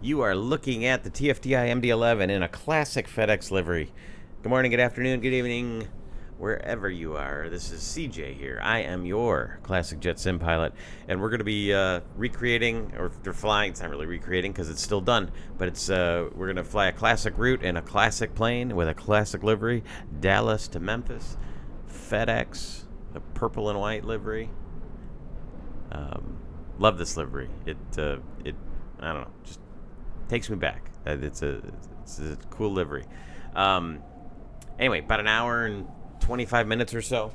You are looking at the TFDI MD-11 in a classic FedEx livery. Good morning, good afternoon, good evening, wherever you are. This is CJ here. I am your classic jet sim pilot, and we're going to be recreating, or they're flying. It's not really recreating because it's still done, but it's we're going to fly a classic route in a classic plane with a classic livery, Dallas to Memphis, FedEx, the purple and white livery. Love this livery. It I don't know, just takes me back. It's a cool livery. Anyway, about an hour and 25 minutes or so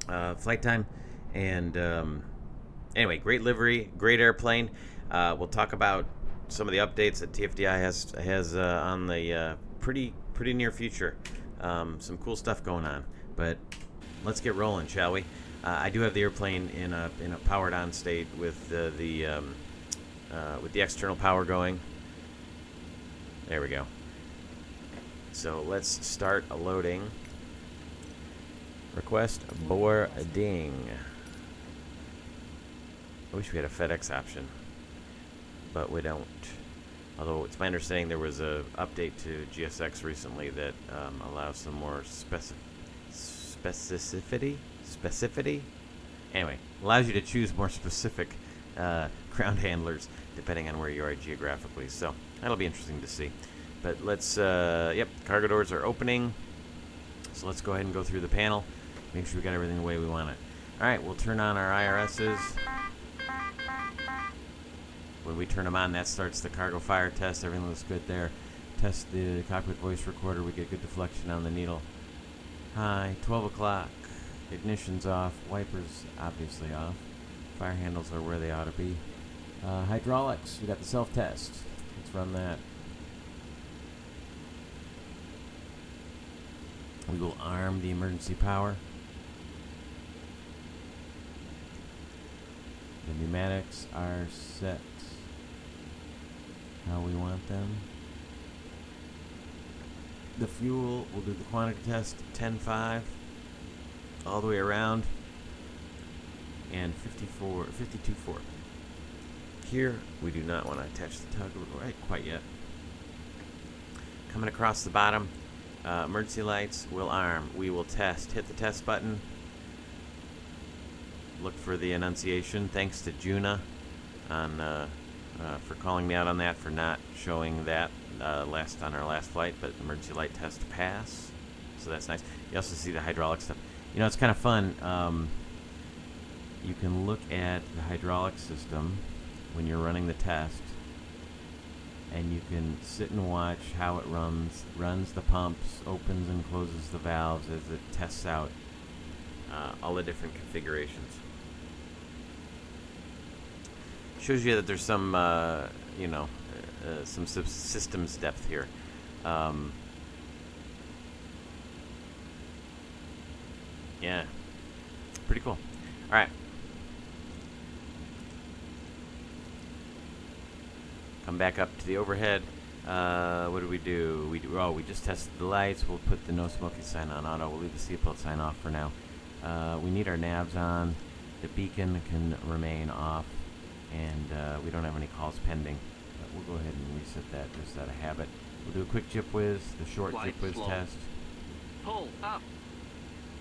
flight time, and anyway, great livery, great airplane. We'll talk about some of the updates that TFDI has on the pretty near future. Some cool stuff going on, but let's get rolling, shall we? I do have the airplane in a powered on state with the external power going. There we go. So let's start loading. Request boarding. I wish we had a FedEx option, but we don't. Although it's my understanding there was a update to GSX recently that allows some more specificity. Anyway, allows you to choose more specific ground handlers depending on where you are geographically. So that'll be interesting to see. But let's, yep, cargo doors are opening. So let's go ahead and go through the panel. Make sure we got everything the way we want it. All right, we'll turn on our IRSs. When we turn them on, that starts the cargo fire test. Everything looks good there. Test the cockpit voice recorder. We get good deflection on the needle. Hi, 12 o'clock. Ignition's off. Wipers obviously off. Fire handles are where they ought to be. Hydraulics, we got the self-test. Let's run that. We will arm the emergency power. The pneumatics are set how we want them. The fuel, we'll do the quantity test, 10.5 all the way around, and 52.4. Here, we do not want to attach the tug right quite yet. Coming across the bottom, emergency lights will arm. We will test. Hit the test button. Look for the annunciation. Thanks to Juna for calling me out on that, for not showing that on our last flight, but emergency light test pass. So that's nice. You also see the hydraulic stuff. You know, it's kind of fun. You can look at the hydraulic system when you're running the test, and you can sit and watch how it runs the pumps, opens and closes the valves as it tests out all the different configurations. Shows you that there's some, some systems depth here. Yeah, pretty cool. All right. Come back up to the overhead. What do? We just tested the lights. We'll put the no smoky sign on auto. We'll leave the seatbelt sign off for now. We need our navs on. The beacon can remain off, and we don't have any calls pending. But we'll go ahead and reset that just out of habit. We'll do a quick jip whiz, the short Light jip whiz slow. test. Pull up.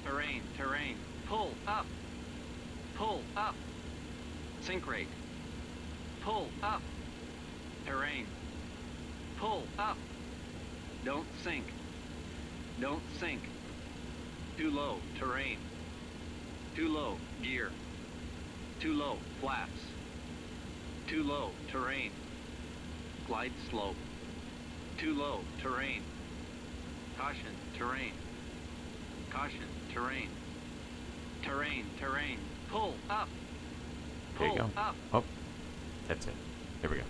Terrain. Pull up. Pull up. Sink rate. Pull up. Terrain. Pull up. Don't sink. Don't sink. Too low. Terrain. Too low. Gear. Too low. Flaps. Too low. Terrain. Glide slope. Too low. Terrain. Caution. Terrain. Caution. Terrain. Terrain. Pull up. There you Pull go. up. Oh, that's it. There we go.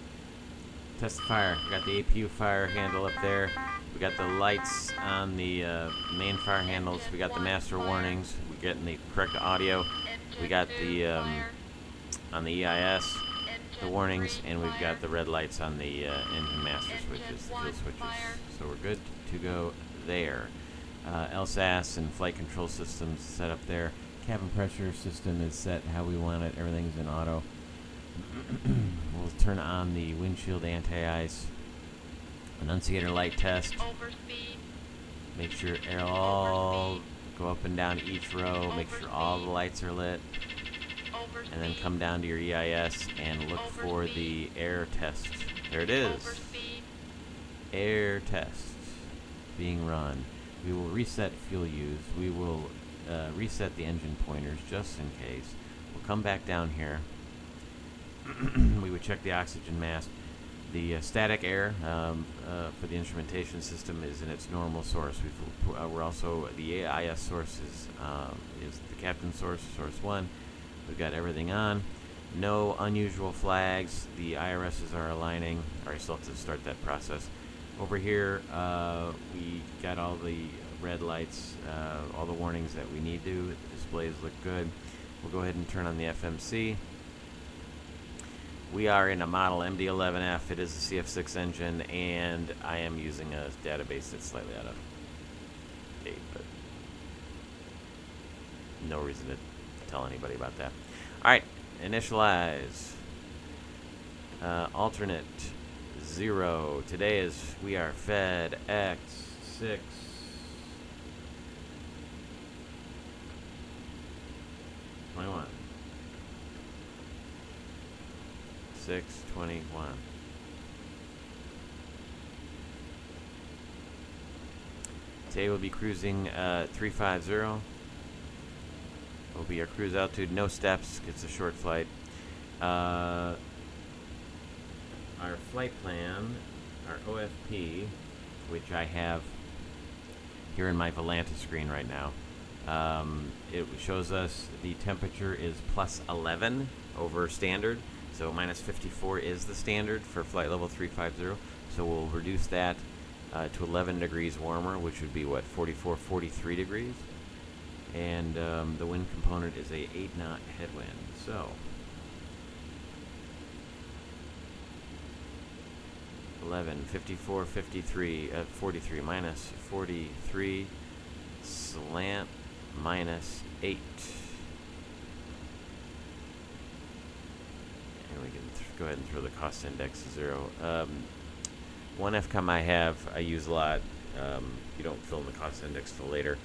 Test the fire. We got the APU fire handle up there. We got the lights on the main fire handles. We got the master warnings. We getting the correct audio. We got the on the EIS the warnings, and we've got the red lights on the engine master switches, the fuel switches. So we're good to go there. LSAS and flight control systems set up there. Cabin pressure system is set how we want it. Everything's in auto. We'll turn on the windshield anti-ice. Annunciator light test. Overspeed. Make sure all go up and down each row. Make sure all the lights are lit. Overspeed. And then come down to your EIS and look for the air test. There it is. Overspeed. Air test being run. We will reset fuel use. We will reset the engine pointers just in case. We'll come back down here. We would check the oxygen mask. The static air for the instrumentation system is in its normal source. We're also, the AIS source is the captain source, source 1. We've got everything on. No unusual flags. The IRSs are aligning. Or I still have to start that process. Over here, we got all the red lights, all the warnings that we need to. The displays look good. We'll go ahead and turn on the FMC. We are in a model MD-11F. It is a CF6 engine, and I am using a database that's slightly out of date, but no reason to tell anybody about that. All right, initialize. Alternate 0. Today is we are FedEx 6. '21. 6/21. Today we'll be cruising 350. Will be our cruise altitude. No steps. It's a short flight. Our flight plan, our OFP, which I have here in my Volanta screen right now. It shows us the temperature is plus 11 over standard. So minus 54 is the standard for flight level 350. So we'll reduce that to 11 degrees warmer, which would be what, 44, 43 degrees. And the wind component is a 8-knot headwind. So 11, 54, 53, 43 minus 43 slant minus 8. And we can go ahead and throw the cost index to 0. One FCOM I use a lot. You don't fill in the cost index till later.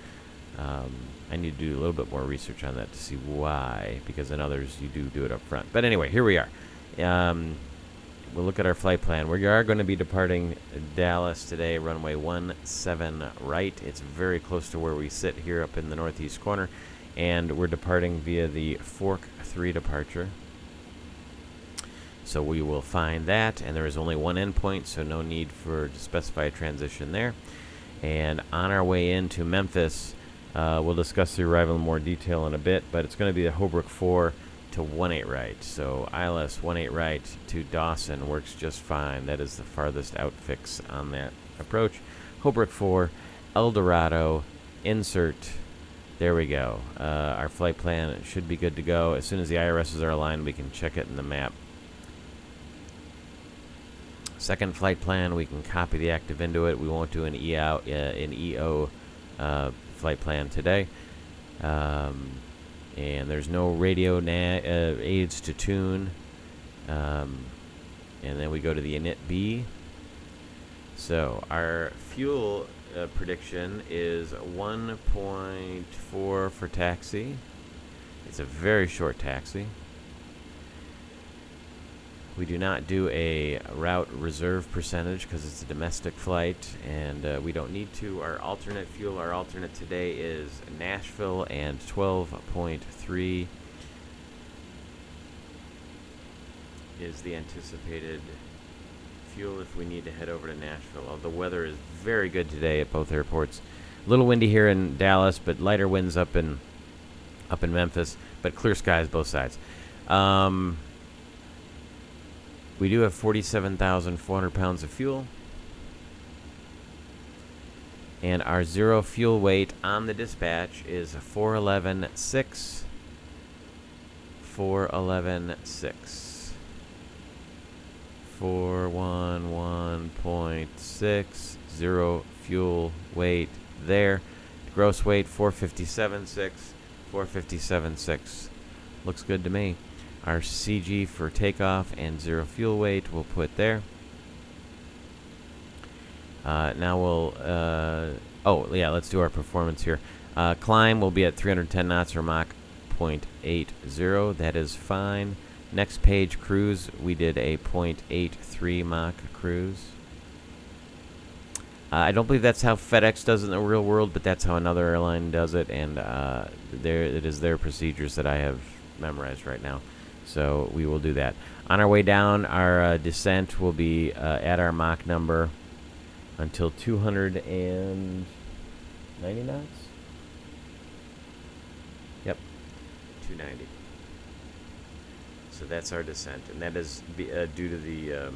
I need to do a little bit more research on that to see why, because in others you do it up front. But anyway, here we are. We'll look at our flight plan. We are going to be departing Dallas today, runway 17 right. It's very close to where we sit here up in the northeast corner. And we're departing via the Fork 3 departure. So we will find that, and there is only one endpoint, so no need to specify a transition there. And on our way into Memphis, we'll discuss the arrival in more detail in a bit, but it's going to be the Holbrook 4 to 18 right. So ILS 18 right to Dawson works just fine. That is the farthest out fix on that approach. Holbrook 4, El Dorado, insert. There we go. Our flight plan should be good to go. As soon as the IRSs are aligned, we can check it in the map. Second flight plan, we can copy the active into it. We won't do an EO flight plan today. And there's no radio aids to tune. And then we go to the init B. So our fuel prediction is 1.4 for taxi. It's a very short taxi. We do not do a route reserve percentage because it's a domestic flight, and we don't need to. Our alternate fuel, our alternate today is Nashville, and 12.3 is the anticipated fuel if we need to head over to Nashville. The weather is very good today at both airports. A little windy here in Dallas, but lighter winds up in Memphis, but clear skies both sides. We do have 47,400 pounds of fuel. And our zero fuel weight on the dispatch is 411.6. 411.6. 411.6. Zero fuel weight there. Gross weight 457.6. 457.6. Looks good to me. Our CG for takeoff and 0 fuel weight we'll put there. Now we'll, oh yeah, let's do our performance here. Climb will be at 310 knots or Mach 0.80. That is fine. Next page, cruise, we did a 0.83 Mach cruise. I don't believe that's how FedEx does it in the real world, but that's how another airline does it, and it is their procedures that I have memorized right now. So we will do that. On our way down, our descent will be at our Mach number until 290 knots. Yep, 290. So that's our descent, and that is due to the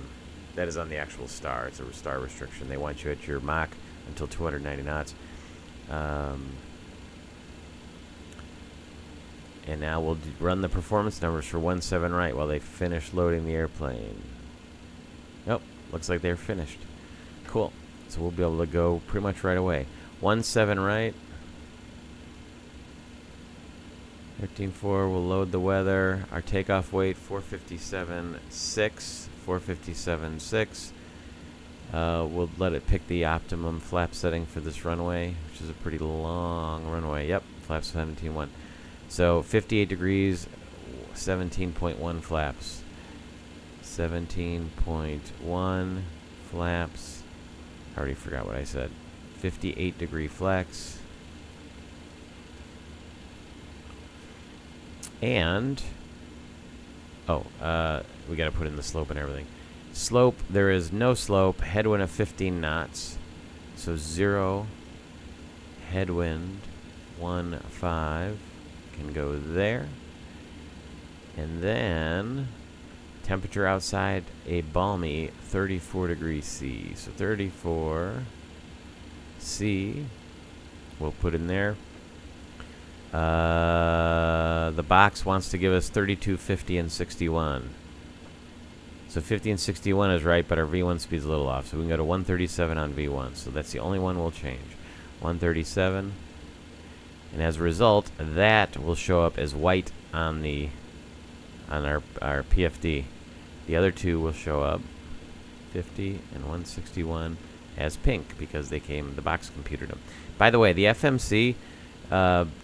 that is on the actual star. It's a star restriction. They want you at your Mach until 290 knots. And now we'll run the performance numbers for 17 right while they finish loading the airplane. Nope, looks like they're finished. Cool. So we'll be able to go pretty much right away. 17 right. 13.4, we'll load the weather. Our takeoff weight, 457.6. 457.6. We'll let it pick the optimum flap setting for this runway, which is a pretty long runway. Yep, flap 17.1. So 58 degrees, 17.1 flaps. 17.1 flaps. I already forgot what I said. 58 degree flex. And, we got to put in the slope and everything. Slope, there is no slope. Headwind of 15 knots. So 0. Headwind 15 can go there. And then temperature outside, a balmy 34 degrees C. So 34 C, we'll put in there. The box wants to give us 32, 50, and 61. So 50 and 61 is right, but our V1 speed's a little off. So we can go to 137 on V1. So that's the only one we'll change. 137. And as a result, that will show up as white on our PFD. The other two will show up, 50 and 161, as pink because the box computed them. By the way, the FMC,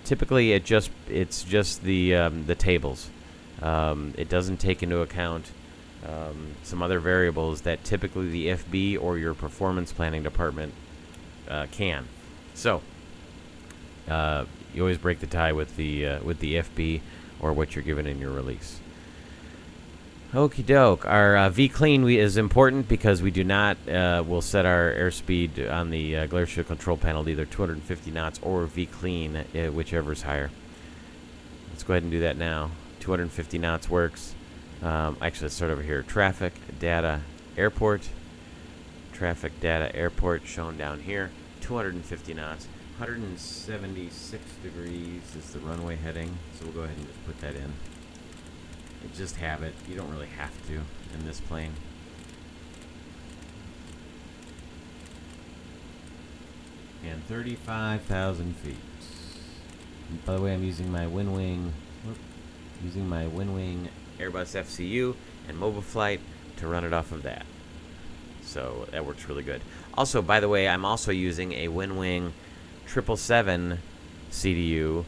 typically it's just the tables. It doesn't take into account some other variables that typically the FB or your performance planning department can. So you always break the tie with the FB or what you're given in your release. Okie doke. Our V clean is important because we do not. We'll set our airspeed on the glare shield control panel to either 250 knots or V clean, whichever is higher. Let's go ahead and do that now. 250 knots works. Actually, let's start over here. Traffic data airport. Traffic data airport shown down here. 250 knots. 176 degrees is the runway heading. So we'll go ahead and just put that in. Just have it. You don't really have to in this plane. And 35,000 feet. And by the way, I'm using my WinWing Airbus FCU and Mobile Flight to run it off of that. So that works really good. Also, by the way, I'm also using a WinWing 777 CDU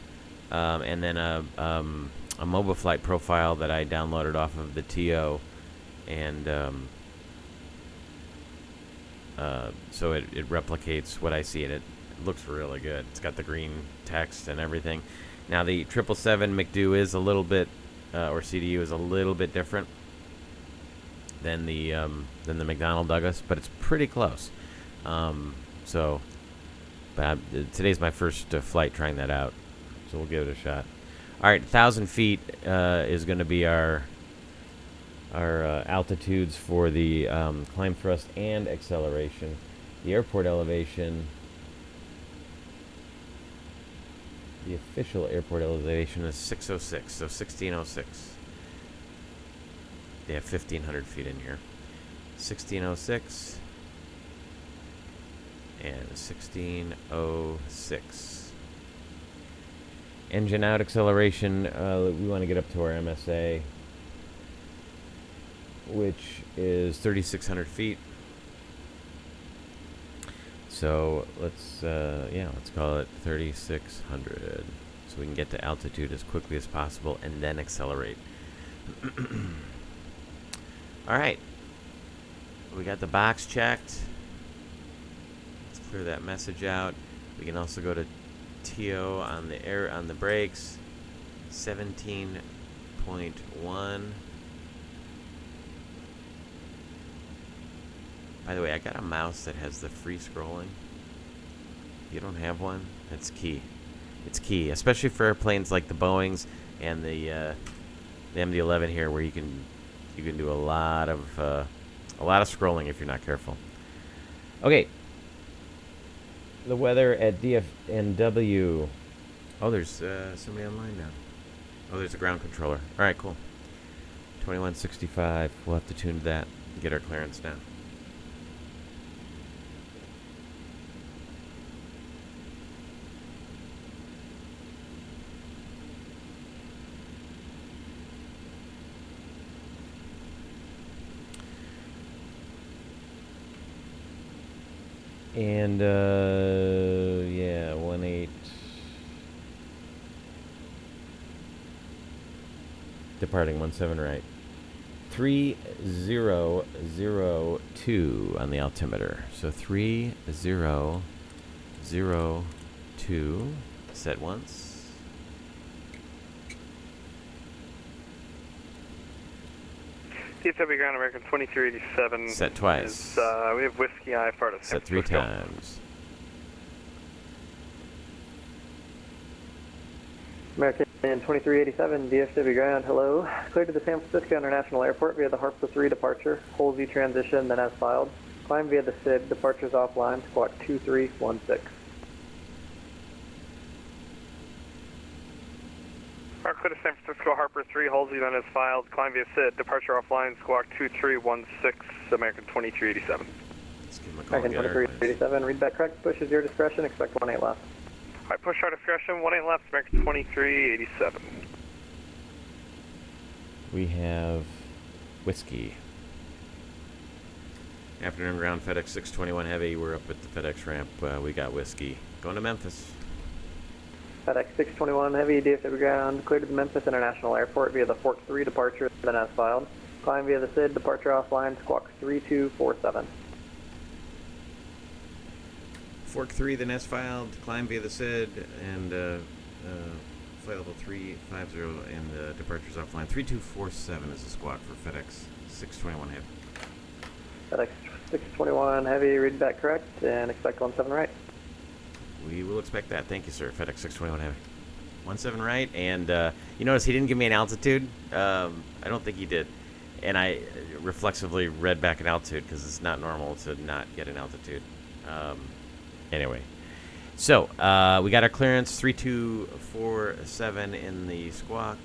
and then a Mobile Flight profile that I downloaded off of the TO, and so it replicates what I see, and it looks really good. It's got the green text and everything. Now the 777 McDo is a little bit, or CDU is a little bit different than the McDonnell Douglas, but it's pretty close. Today's my first flight trying that out, so we'll give it a shot. All right, 1,000 feet is going to be our altitudes for the climb thrust and acceleration. The airport elevation, the official airport elevation is 606, so 1606. They have 1,500 feet in here. 1606 and 1606. Engine out acceleration, we want to get up to our MSA. which is 3,600 feet. So let's call it 3,600, so we can get to altitude as quickly as possible and then accelerate. All right, we got the box checked. Let's clear that message out. We can also go to TO on the brakes. 17.1. By the way, I got a mouse that has the free scrolling. If you don't have one, that's key. It's key, especially for airplanes like the Boeings and the MD-11 here, where you can do a lot of scrolling if you're not careful. Okay. The weather at DFNW. Oh, there's somebody online now. Oh, there's a ground controller. All right, cool. 2165. We'll have to tune to that and get our clearance now. And, yeah, 18. Departing 17 right. 3002 on the altimeter. So 3002. Set once. KDFW Ground American 2387. Set twice. We have Whiskey I far to San Set 3 Francisco. times. American 2387, DFW Ground, hello. Cleared to the San Francisco International Airport via the Harper 3 departure. Hold Z transition, then as filed. Climb via the SID, departures offline, squawk 2316. Clear to San Francisco Harper 3, hold Z, then as filed. Climb via SID, departure offline, squawk 2316, American 2387. Let's give him a call. American 2387, read back correct, push is your discretion, expect 18 left. Alright, push our discretion, 18 left, American 2387. We have Whiskey. Afternoon ground, FedEx 621 Heavy. We're up at the FedEx ramp. We got Whiskey. Going to Memphis. FedEx 621 Heavy, DFW Ground, cleared to the Memphis International Airport via the Fork 3 departure, then as filed. Climb via the SID, departure offline, squawk 3247. Fork 3, then S filed. Climb via the SID and flight level 350 and departures offline. 3247 is the squawk for FedEx 621 Heavy. FedEx 621 Heavy, read back correct, and expect 17 right. We will expect that. Thank you, sir. FedEx 621 Heavy. 17 right, and you notice he didn't give me an altitude. I don't think he did. And I reflexively read back an altitude because it's not normal to not get an altitude. Anyway, so we got our clearance 3247 in the squawk.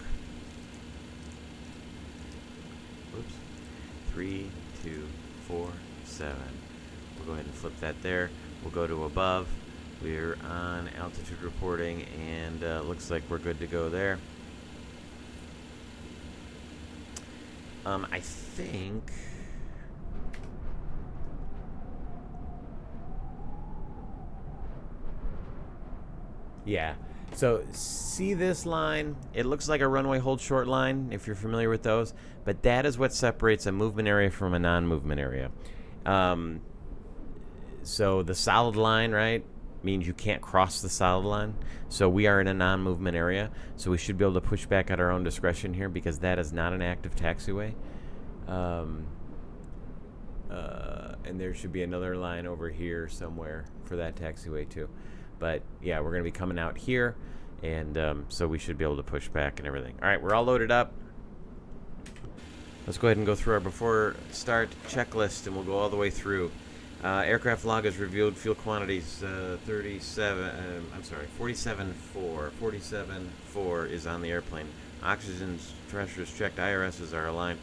Oops, 3247. We'll go ahead and flip that there. We'll go to above. We're on altitude reporting, and looks like we're good to go there. I think. Yeah. So see this line? It looks like a runway hold short line, if you're familiar with those. But that is what separates a movement area from a non-movement area. So the solid line, right, means you can't cross the solid line. So we are in a non-movement area. So we should be able to push back at our own discretion here because that is not an active taxiway. And there should be another line over here somewhere for that taxiway too. But yeah, we're going to be coming out here, and so we should be able to push back and everything. All right, we're all loaded up. Let's go ahead and go through our before start checklist, and we'll go all the way through. Aircraft log has revealed fuel quantities 47.4. 47.4 is on the airplane. Oxygen pressures checked. IRSs are aligned.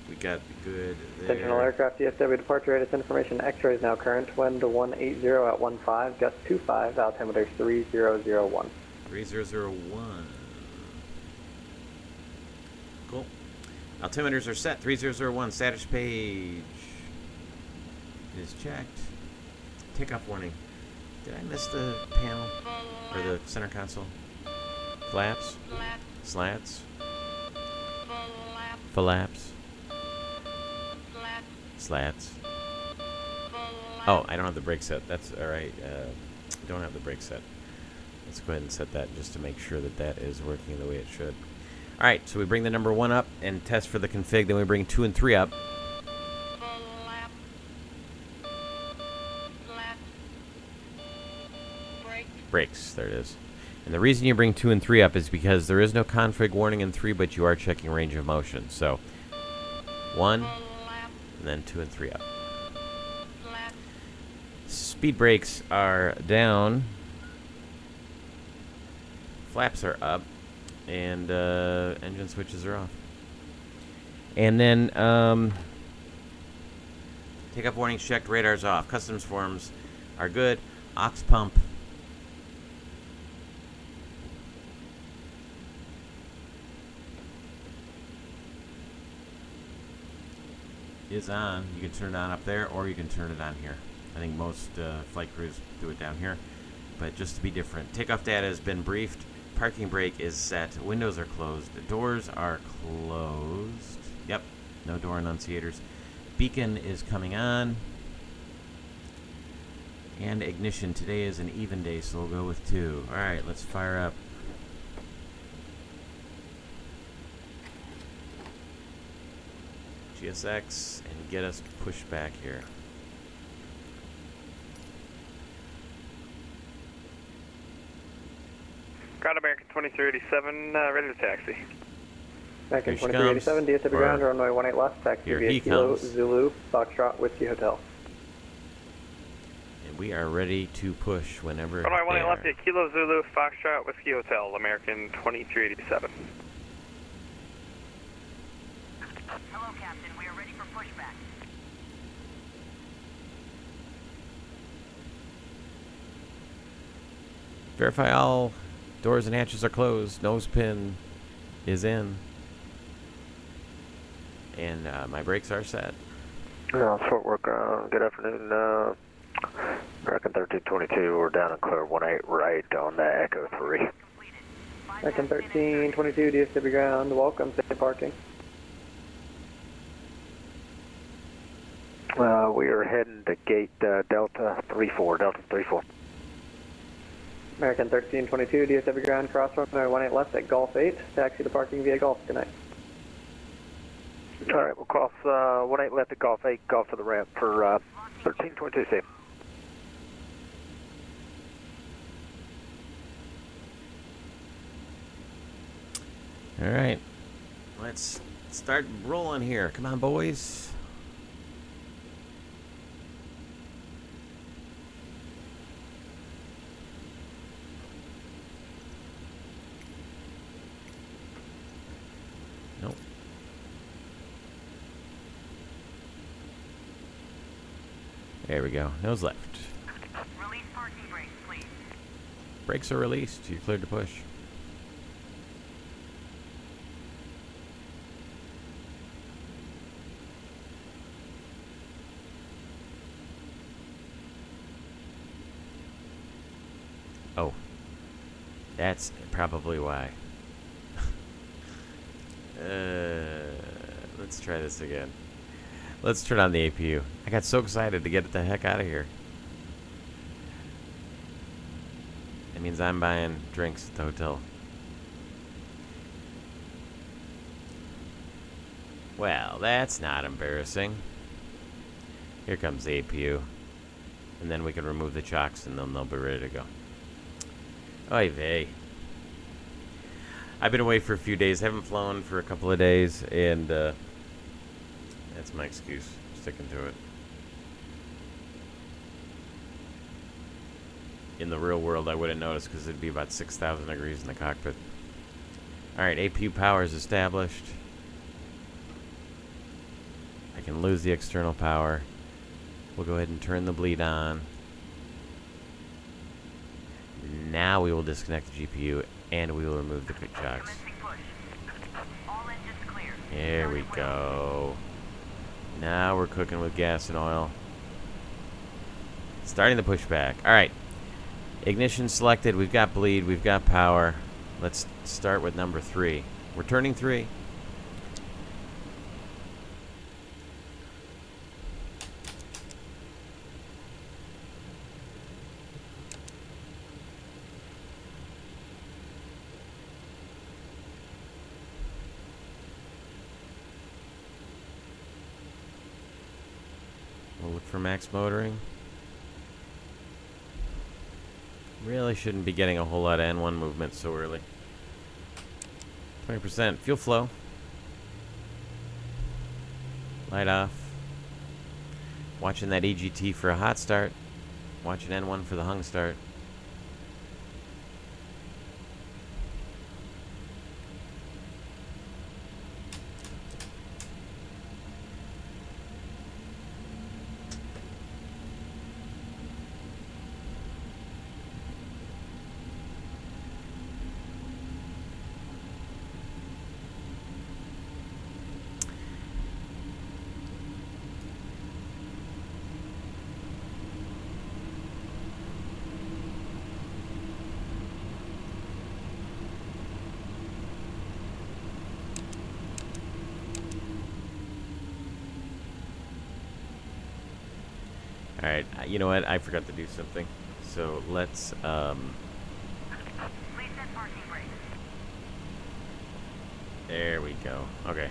We got good there. Sentinel aircraft DFW departure radius information. X-rays now current. Wind to 180 at 15. Gust 25. Altimeter 3001. 3001. Cool. Altimeters are set. 3001 status page is checked. Takeoff warning. Did I miss the panel or the center console? Flaps, Flat. slats, Flap. flaps, Flat. slats. Flap. Oh, I don't have the brake set. That's all right. Don't have the brake set. Let's go ahead and set that just to make sure that that is working the way it should. All right, so we bring the number 1 up and test for the config. Then we bring 2 and 3 up. Flap. Flat. Brake. Brakes, there it is. And the reason you bring 2 and 3 up is because there is no config warning in 3, but you are checking range of motion. So 1, Flap. and then 2 and 3 up. Flat. Speed brakes are down. Flaps are up. And engine switches are off. And then takeoff warnings checked, radars off. Customs forms are good. Aux pump is on. You can turn it on up there, or you can turn it on here. I think most flight crews do it down here, but just to be different. Takeoff data has been briefed. Parking brake is set. Windows are closed. Doors are closed. Yep, no door annunciators. Beacon is coming on. And ignition. Today is an even day, so we'll go with 2. All right, let's fire up. GSX and get us pushed back here. Ground American 2387, ready to taxi. American Here she 2387, comes. DFW ground, runway 18 left, taxi Here via he Kilo comes. Zulu, Foxtrot, Whiskey Hotel. And we are ready to push whenever Runway 18 they left are. via Kilo Zulu, Foxtrot, Whiskey Hotel, American 2387. Hello, Captain. We are ready for pushback. Verify all doors and hatches are closed. Nose pin is in. And my brakes are set. Fort Worth ground, good afternoon. American 1322, we're down and clear 18 right on the Echo 3. American 1322, DFW ground, welcome, safe parking. We are heading to gate Delta 34, Delta 34. American 1322, DFW ground, cross runway 18 left at Golf 8, taxi to parking via Golf, good night. All right, we'll cross 18 left at Golf 8, Golf to the ramp for 1322, safe. All right. Let's start rolling here. Come on, boys. Nope. There we go. Nose left. Release parking brakes, please. Brakes are released. You're cleared to push. Oh. That's probably why. Let's try this again. Let's turn on the APU. I got so excited to get the heck out of here. That means I'm buying drinks at the hotel. Well, that's not embarrassing. Here comes the APU. And then we can remove the chocks and then they'll be ready to go. Oy vey. I've been away for a few days. Haven't flown for a couple of days. And that's my excuse. Sticking to it. In the real world, I wouldn't notice because it'd be about 6,000 degrees in the cockpit. Alright, APU power is established. I can lose the external power. We'll go ahead and turn the bleed on. Now we will disconnect the GPU and we will remove the quick chocks. Commencing push. All engines clear. There we go. Now we're cooking with gas and oil. Starting the pushback. All right. Ignition selected. We've got bleed. We've got power. Let's start with number 3. We're turning 3. We'll look for max motoring. Really shouldn't be getting a whole lot of N1 movement so early. 20%. Fuel flow. Light off. Watching that EGT for a hot start. Watching N1 for the hung start. Alright, you know what? I forgot to do something. So let's, Reset parking brake. there we go. Okay.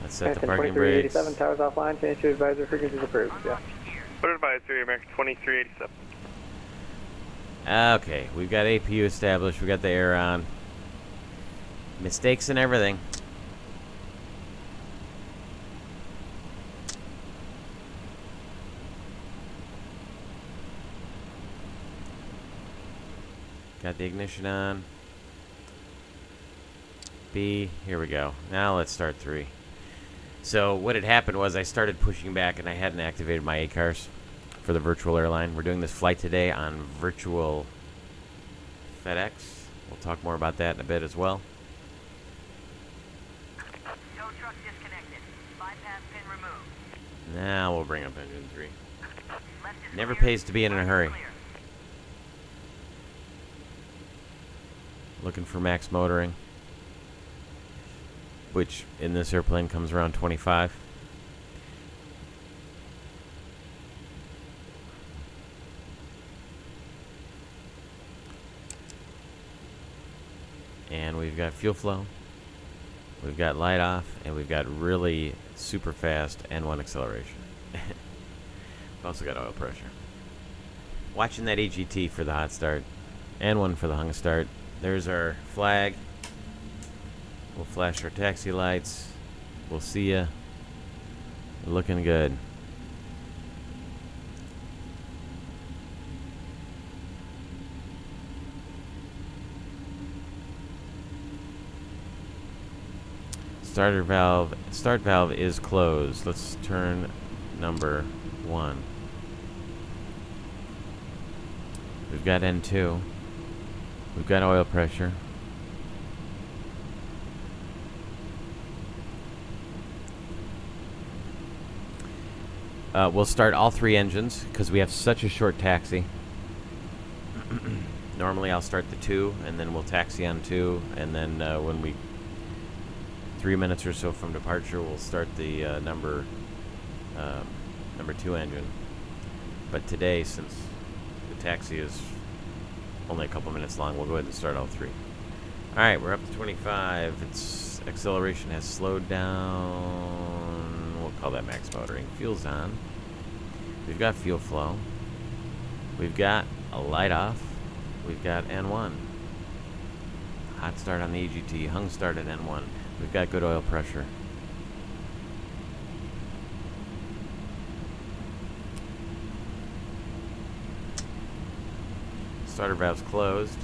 Let's set the American parking brakes. 2387, towers offline, change to advisor frequencies approved. Yeah. What advisory, American 2387. Okay, we've got APU established. We got the air on. Mistakes and everything. Got the ignition on. B, here we go. Now let's start 3. So what had happened was I started pushing back and I hadn't activated my ACARs for the virtual airline. We're doing this flight today on virtual FedEx. We'll talk more about that in a bit as well. Tow truck disconnected. Bypass pin removed. Now we'll bring up engine 3. Left is Never clear. pays to be in a Right is hurry. clear. Looking for max motoring, which in this airplane comes around 25. And we've got fuel flow, we've got light off, and we've got really super fast N1 acceleration. We've also got oil pressure. Watching that EGT for the hot start, N1 for the hung start. There's our flag. We'll flash our taxi lights. We'll see ya. Looking good. Start valve is closed. Let's turn number 1. We've got N2. We've got oil pressure. We'll start all 3 engines because we have such a short taxi. Normally I'll start the 2 and then we'll taxi on 2, and then when we 3 minutes or so from departure we'll start the number 2 engine. But today, since the taxi is only a couple minutes long, we'll go ahead and start all 3. Alright, we're up to 25. Its acceleration has slowed down. We'll call that max motoring. Fuel's on. We've got fuel flow. We've got a light off. We've got N1. Hot start on the EGT. Hung start at N1. We've got good oil pressure. Starter valve's closed.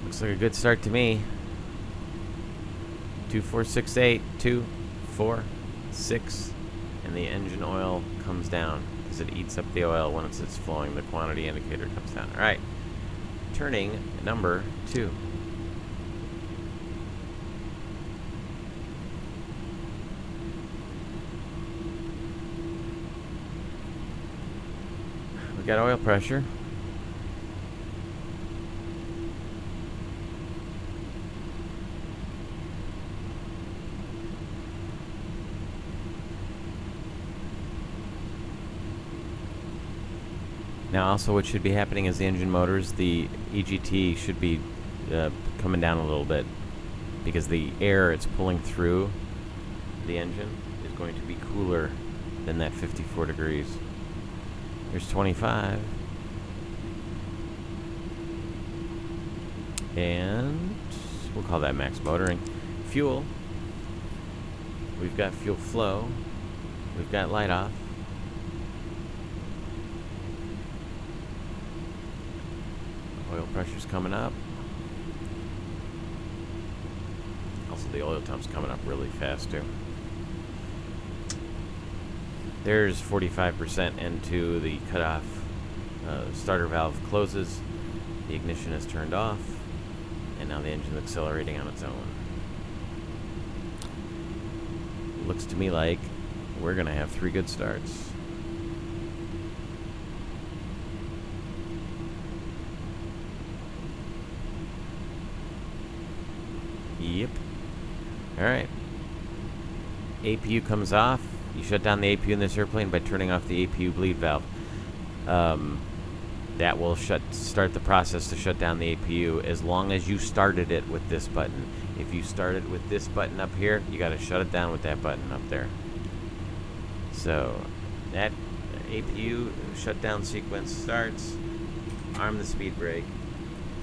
Looks Looks like a good start to me. 2468, 2, 4, 6, and the engine oil comes down because it eats up the oil once it's flowing. The quantity indicator comes down. All right, turning number 2. We got oil pressure. Now also what should be happening is the engine motors, the EGT should be coming down a little bit because the air it's pulling through the engine is going to be cooler than that 54 degrees. Here's 25. And we'll call that max motoring. Fuel. We've got fuel flow. We've got light off. Oil pressure's coming up. Also, the oil temp's coming up really fast, too. There's 45% into the cutoff. Starter valve closes. The ignition is turned off. And now the engine's accelerating on its own. Looks to me like we're going to have 3 good starts. Yep. Alright. APU comes off. You shut down the APU in this airplane by turning off the APU bleed valve. That will start the process to shut down the APU as long as you started it with this button. If you started with this button up here, you got to shut it down with that button up there. So that APU shutdown sequence starts. Arm the speed brake.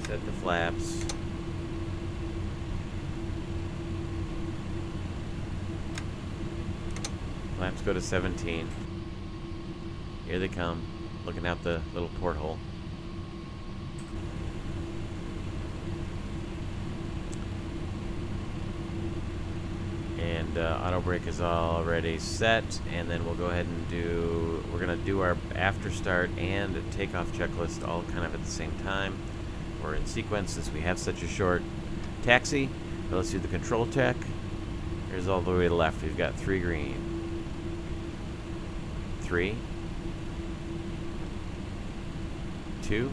Set the flaps. Flaps go to 17. Here they come, looking out the little porthole. And auto brake is already set, and then we'll go ahead and we're gonna do our after start and takeoff checklist all kind of at the same time, or in sequence since we have such a short taxi. But let's do the control check. Here's all the way to the left. We've got 3 green. 3, 2,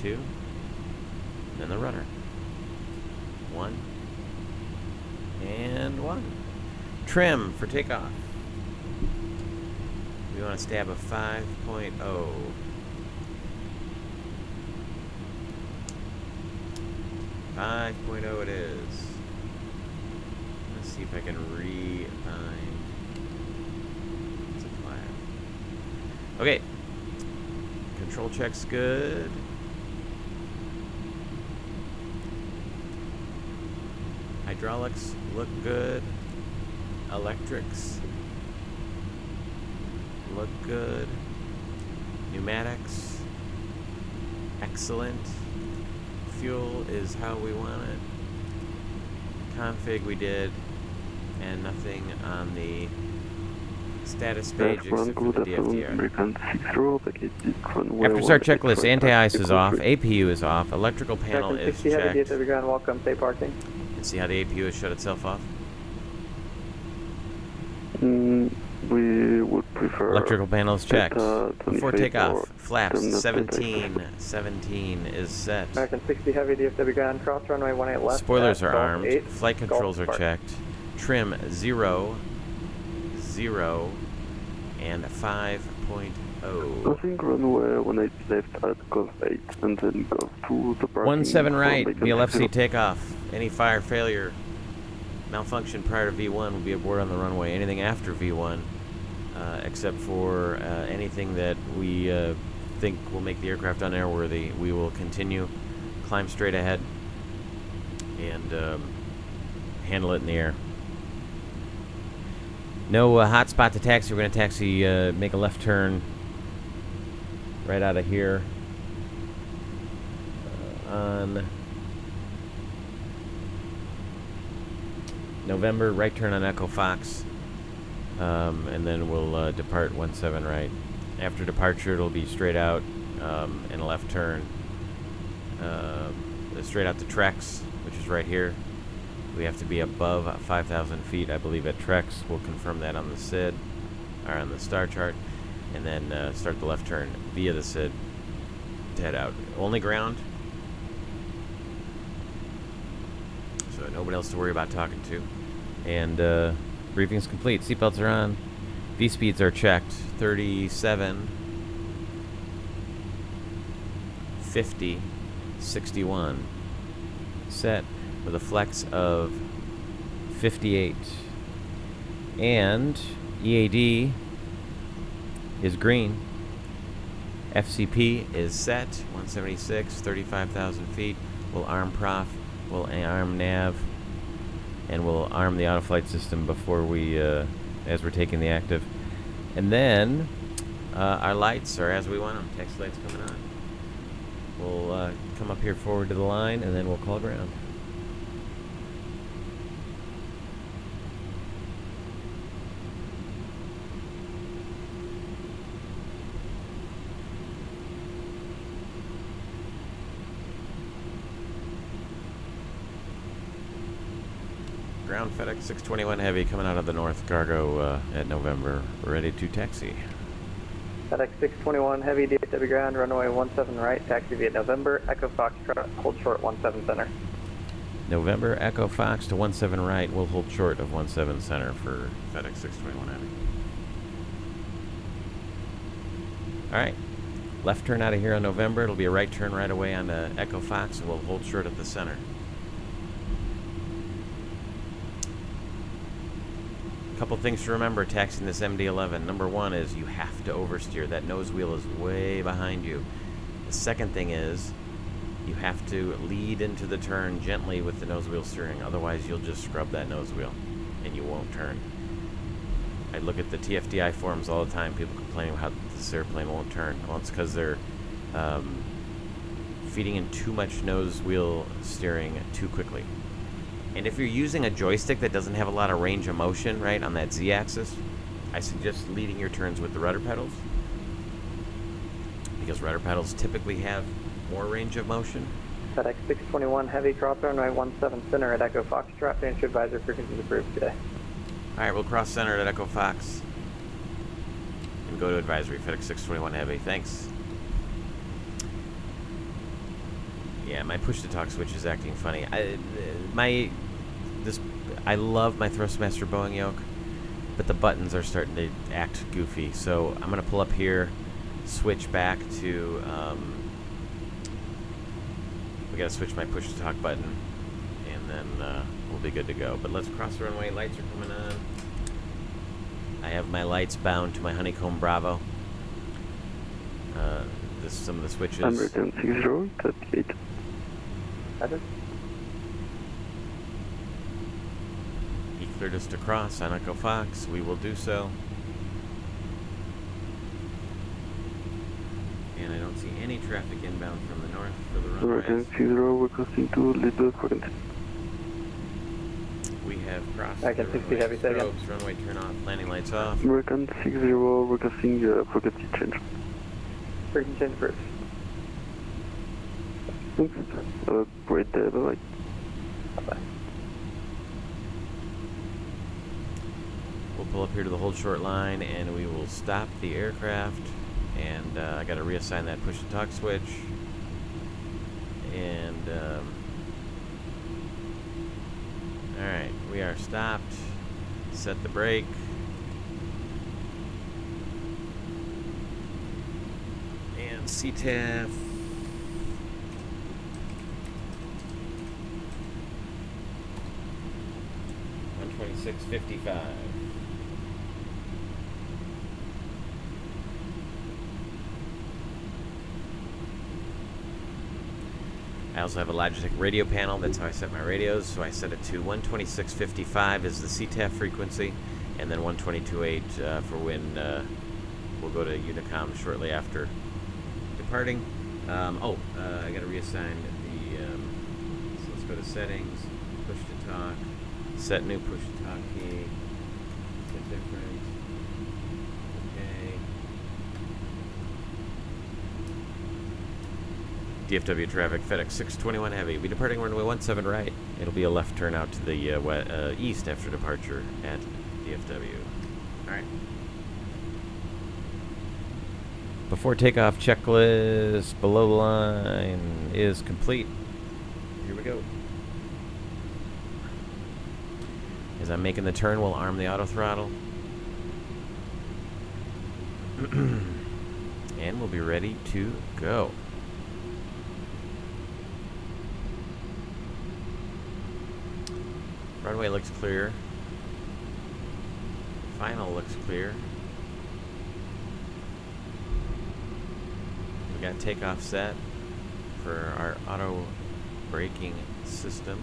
2, and then the rudder. 1, and 1. Trim for takeoff. We want to stab a 5.0. 5.0 it is. Let's see if I can refine. Okay. Control check's good. Hydraulics look good. Electrics look good. Pneumatics excellent. Fuel is how we want it. Config we did, and nothing on the status page except for the DFDR. After start checklist, anti-ice is off, APU is off, electrical panel is checked. DFW ground, welcome, safe parking. And see how the APU has shut itself off? We would prefer... Electrical panel is checked. Before takeoff, flaps 17 is set. American 60 heavy, DFW ground, cross runway 18 left. Spoilers are armed, 8, flight controls are checked. Trim 0, 0, and 5.0. I think runway 18 left at Golf 8 and then go to the parking. 17 right, VLFC takeoff. Any fire failure, malfunction prior to V1 will be aboard on the runway. Anything after V1, except for anything that we think will make the aircraft unairworthy, we will continue, climb straight ahead, and handle it in the air. No hot spot to taxi. We're going to taxi, make a left turn right out of here. on November, right turn on Echo Fox, and then we'll depart 17 right. After departure, it'll be straight out and a left turn, straight out to Trex, which is right here. We have to be above 5,000 feet, I believe, at Trex. We'll confirm that on the SID, or on the star chart, and then start the left turn via the SID to head out. Only ground, so nobody else to worry about talking to. And briefing's complete. Seatbelts are on. V-speeds are checked. 37, 50, 61. Set with a flex of 58. And EAD is green. FCP is set. 176, 35,000 feet. We'll arm prof. We'll arm nav. And we'll arm the autoflight system before we, as we're taking the active. And then our lights are as we want them. Taxi lights coming on. We'll come up here forward to the line, and then we'll call ground. Ground FedEx 621 Heavy coming out of the North Cargo at November, ready to taxi. FedEx 621 Heavy, DFW ground, runway 17 right, taxi via November, Echo Foxtrot, hold short 17 center. November Echo Fox to 17 right, we'll hold short of 17 center for FedEx 621 Heavy. Alright, left turn out of here on November, it'll be a right turn right away on Echo Fox, and we'll hold short at the center. Couple things to remember taxiing this MD-11. Number one is you have to oversteer. That nose wheel is way behind you. The second thing is you have to lead into the turn gently with the nose wheel steering. Otherwise, you'll just scrub that nose wheel and you won't turn. I look at the TFDI forums all the time. People complaining about how this airplane won't turn. Well, it's because they're feeding in too much nose wheel steering too quickly. And if you're using a joystick that doesn't have a lot of range of motion, right, on that Z-axis, I suggest leading your turns with the rudder pedals, because rudder pedals typically have more range of motion. FedEx 621 Heavy, cross runway 17 center at Echo Foxtrot, finish advisor frequencies approved today. Alright, we'll cross center at Echo Fox and go to advisory, FedEx 621 Heavy. Thanks. Yeah, my push-to-talk switch is acting funny. I love my Thrustmaster Boeing yoke, but the buttons are starting to act goofy. So I'm going to pull up here, switch back to, we got to switch my push-to-talk button, and then we'll be good to go. But let's cross the runway. Lights are coming on. I have my lights bound to my Honeycomb Bravo. Some of the switches. American 6038. He cleared us to cross on Echo Fox. We will do so. And I don't see any traffic inbound from the north for the American runways. 60, we're crossing to Little frequency. We have crossed American the 60 runway. Heavy, say again. Strobes, runway turn off, landing lights off. American 60, we're crossing frequency change. Frequency change approved. Thanks. Have a great day. Bye-bye. Bye-bye. We'll pull up here to the hold short line, and we will stop the aircraft. And I got to reassign that push-to-talk switch. And all right, we are stopped. Set the brake. And CTAF. $126.55. I also have a Logitech radio panel. That's how I set my radios. So I set it to 126.55 is the CTAF frequency, and then 122.8 for when we'll go to Unicom shortly after departing. I got to reassign the go to settings, push to talk, set new push to talk key, set different, okay. DFW traffic, FedEx 621 heavy. Be departing runway 17 right. It'll be a left turn out to the east after departure at DFW. Alright. Before takeoff checklist below the line is complete. Here we go. As I'm making the turn, we'll arm the auto throttle. And we'll be ready to go. Runway looks clear. Final looks clear. We got takeoff set for our auto braking system.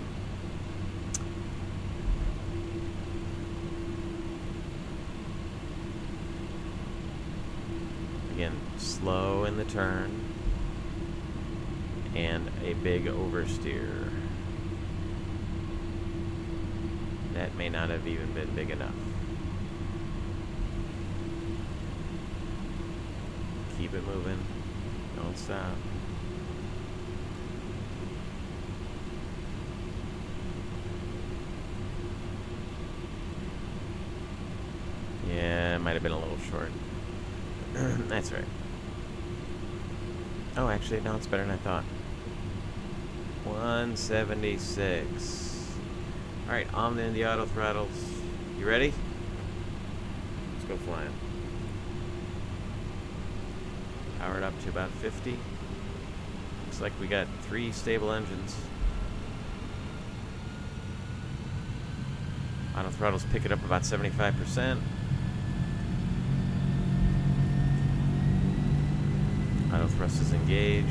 Again, slow in the turn and a big oversteer. That may not have even been big enough. Keep it moving. Don't stop. Yeah, it might have been a little short. That's right. Oh, actually, no, it's better than I thought. 176. Alright, on the auto throttles. You ready? Let's go flying. Powered up to about 50. Looks like we got 3 stable engines. Auto throttles pick it up about 75%. Auto thrust is engaged.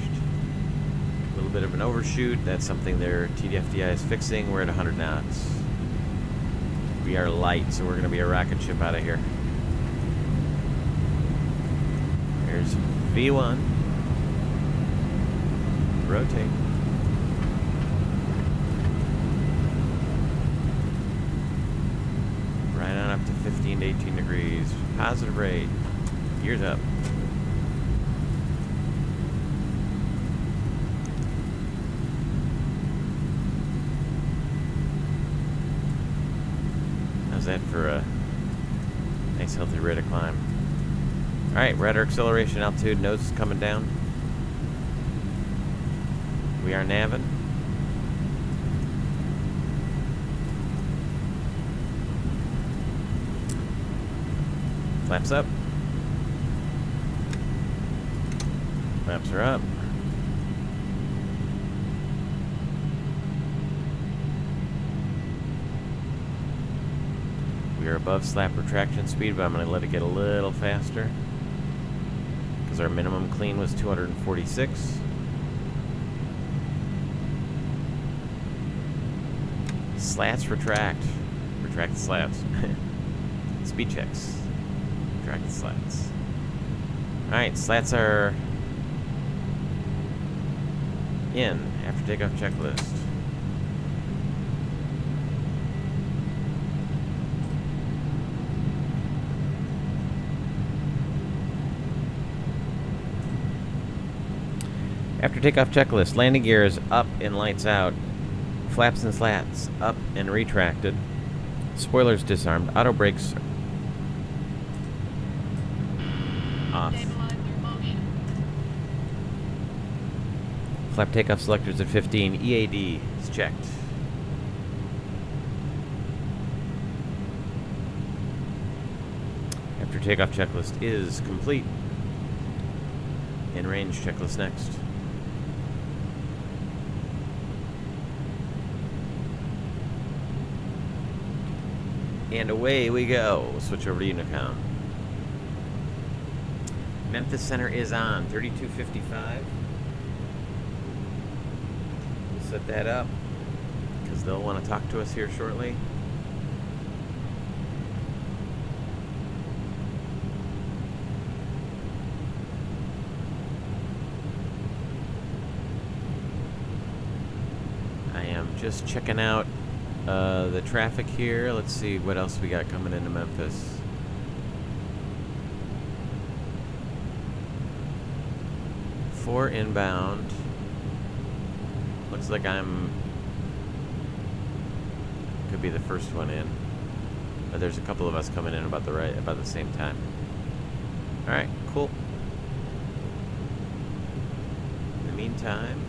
A little bit of an overshoot. That's something their TDFDI is fixing. We're at 100 knots. We are light, so we're going to be a rocket ship out of here. There's V1. Rotate. Right on up to 15 to 18 degrees. Positive rate. Gears up. How's that for a nice healthy rate of climb? Alright, we're at our acceleration altitude. Nose is coming down. We are navving. Flaps up. Flaps are up. We are above slap retraction speed, but I'm going to let it get a little faster because our minimum clean was 246. Slats retract. Retract the slats. Speed checks. Retract the slats. Alright, slats are in after takeoff checklist. After takeoff checklist, landing gear is up and lights out. Flaps and slats up and retracted. Spoilers disarmed. Auto brakes off. Stabilizer motion. Flap takeoff selectors at 15. EAD is checked. After takeoff checklist is complete. In range checklist next. And away we go. We'll switch over to Unicom. Memphis Center is on. 3255. We'll set that up because they'll want to talk to us here shortly. I am Just checking out the traffic here. Let's see what else we got coming into Memphis. Four inbound. Looks like could be the first one in. But there's a couple of us coming in about the same time. All right, cool. In the meantime,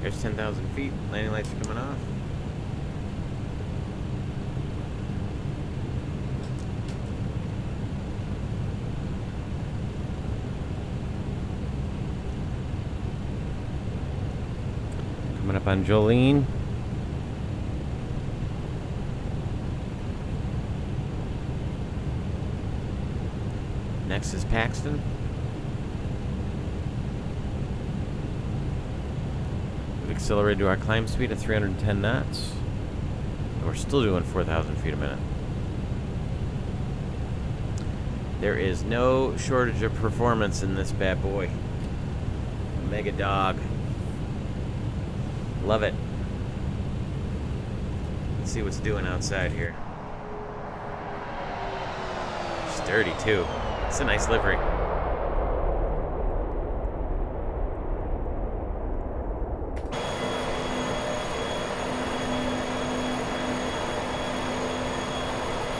there's 10,000 feet. Landing lights are coming off. Coming up on Jolene. Next is Paxton. We've accelerated to our climb speed at 310 knots. And we're still doing 4,000 feet a minute. There is no shortage of performance in this bad boy. Mega dog. Love it. Let's see what's doing outside here. Sturdy too. It's a nice livery.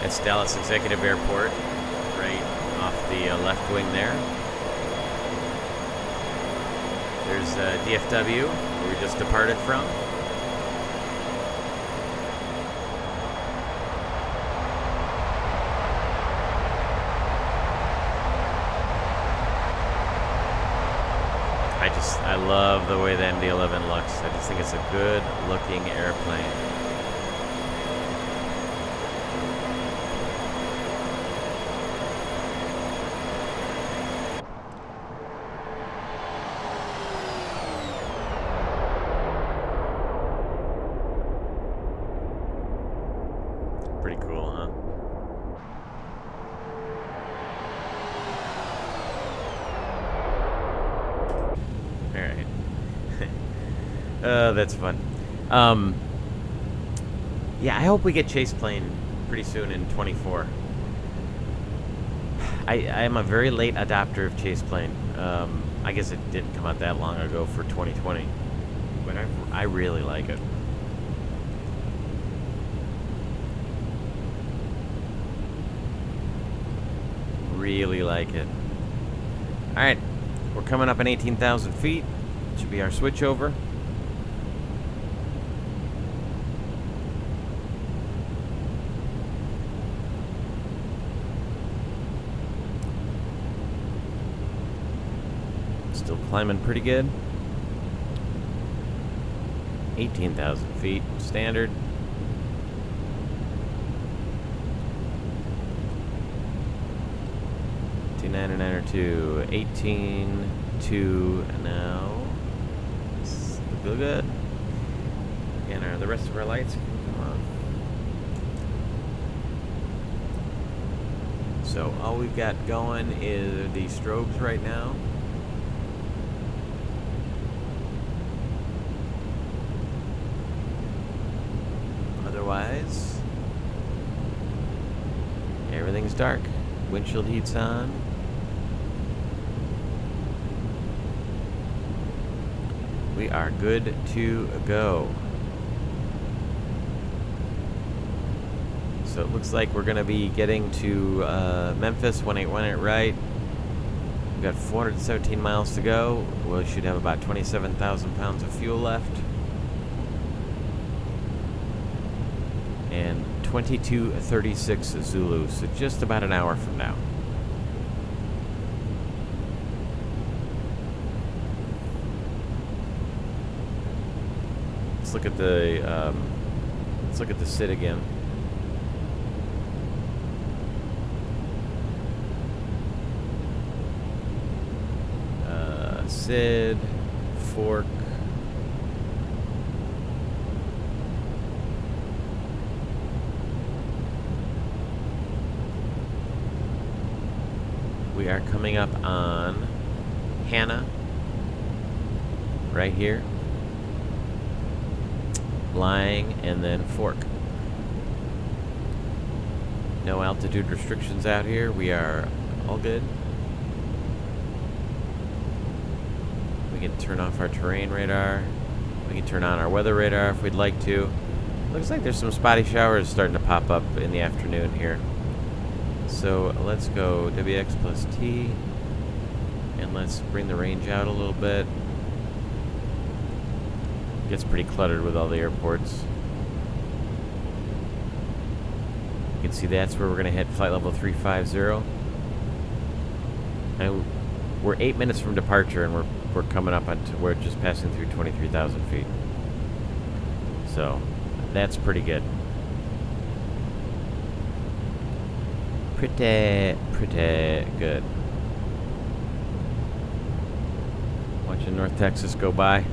It's Dallas Executive Airport, right off the left wing there. There's DFW, where we just departed from. I love the way the MD-11 looks. I just think it's a good looking airplane. Pretty cool, huh? Alright. That's fun. Yeah, I hope we get chase plane pretty soon in 24. I am a very late adopter of chase plane. I guess it didn't come out that long ago for 2020. But I really like it. Really like it. Alright, we're coming up on 18,000 feet. Should be our switch over. Still climbing pretty good. 18,000 feet, standard. Two 18.2 now. It's looking good. And the rest of our lights can come on. So all we've got going is the strobes right now. Otherwise, everything's dark. Windshield heat's on. We are good to go. So it looks like we're going to be getting to Memphis, 1818 right. We've got 417 miles to go. We should have about 27,000 pounds of fuel left. And 2236 Zulu, so just about an hour from now. Let's look at the SID again. SID, fork, We are coming up on Hannah, right here, Lying, and then Fork. No altitude restrictions out here. We are all good. We can turn off our terrain radar. We can turn on our weather radar if we'd like to. Looks like there's some spotty showers starting to pop up in the afternoon here. So let's go WX plus T. And let's bring the range out a little bit. Gets pretty cluttered with all the airports. You can see that's where we're going to hit flight level 350. And we're 8 minutes from departure, and we're coming up on we're just passing through 23,000 feet. So that's pretty good. Pretty good. Watching North Texas go by.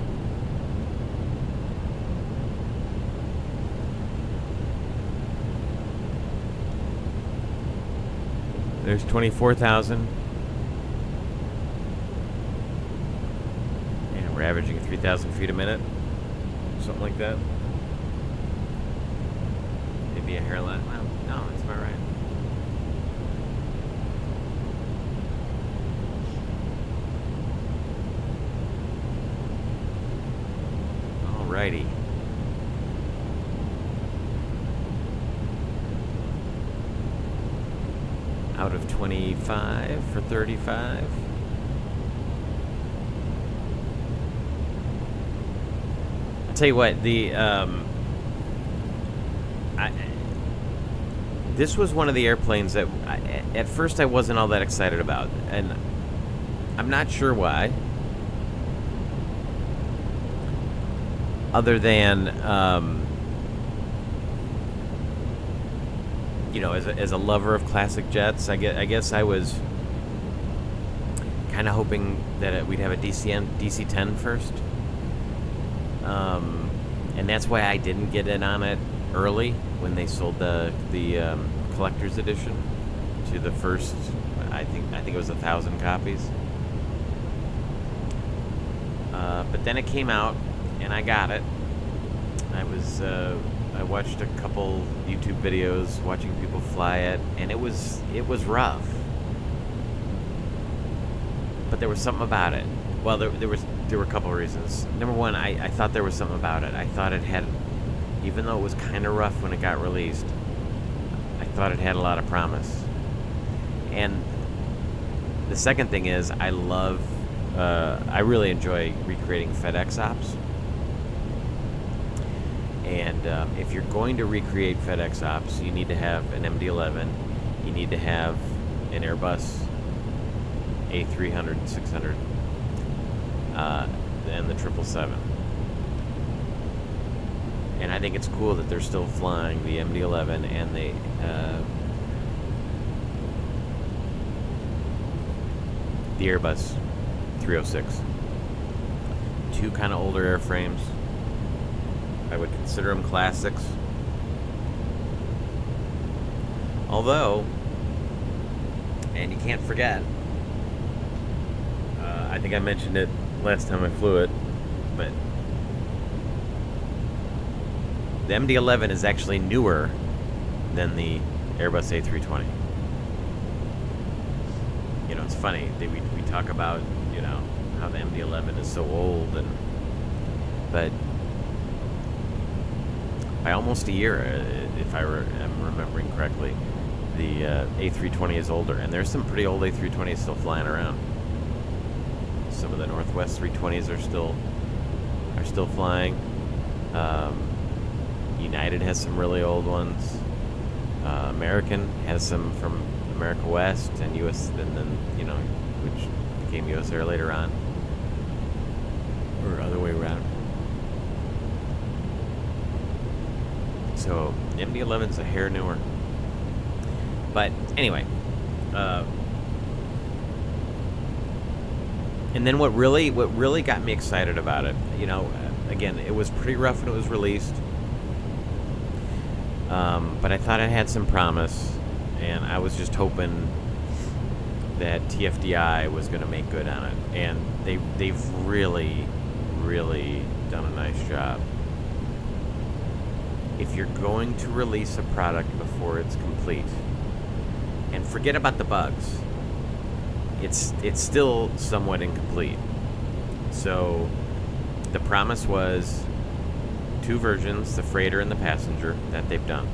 There's 24,000. And we're averaging 3,000 feet a minute. Something like that. Maybe a hair less. Well, no, that's about right. Alrighty. Out of 25 for 35. I'll tell you what, this was one of the airplanes that at first I wasn't all that excited about, and I'm not sure why. Other than, you know, as a lover of classic jets, I guess I was kind of hoping that we'd have a DC-10 first. And that's why I didn't get in on it early when they sold the collector's edition to the first, I think it was 1,000 copies. But then it came out, and I got it. I watched a couple YouTube videos watching people fly it, and it was rough. But there was something about it. Well, there were a couple of reasons. Number one, I thought there was something about it. I thought it had, even though it was kind of rough when it got released, I thought it had a lot of promise. And the second thing is, I really enjoy recreating FedEx ops. And if you're going to recreate FedEx ops, you need to have an MD-11, you need to have an Airbus A300, 600, and the 777. And I think it's cool that they're still flying the MD-11 and the Airbus 306. Two kind of older airframes. I would consider them classics. Although, and you can't forget, I think I mentioned it last time I flew it, but the MD-11 is actually newer than the Airbus A320. You know, it's funny, we talk about, you know, how the MD-11 is so old, but by almost a year, if I am remembering correctly, the A320 is older, and there's some pretty old A320s still flying around. Some of the Northwest 320s are still flying. United has some really old ones. American has some from America West and US, and then, you know, which became US Air later on, or other way around. So MD-11's a hair newer. But anyway, and then what really got me excited about it, you know, again, it was pretty rough when it was released, but I thought it had some promise, and I was just hoping that TFDI was going to make good on it, and they've really done a nice job. If you're going to release a product before it's complete, and forget about the bugs, it's still somewhat incomplete. So the promise was 2 versions, the freighter and the passenger, that they've done.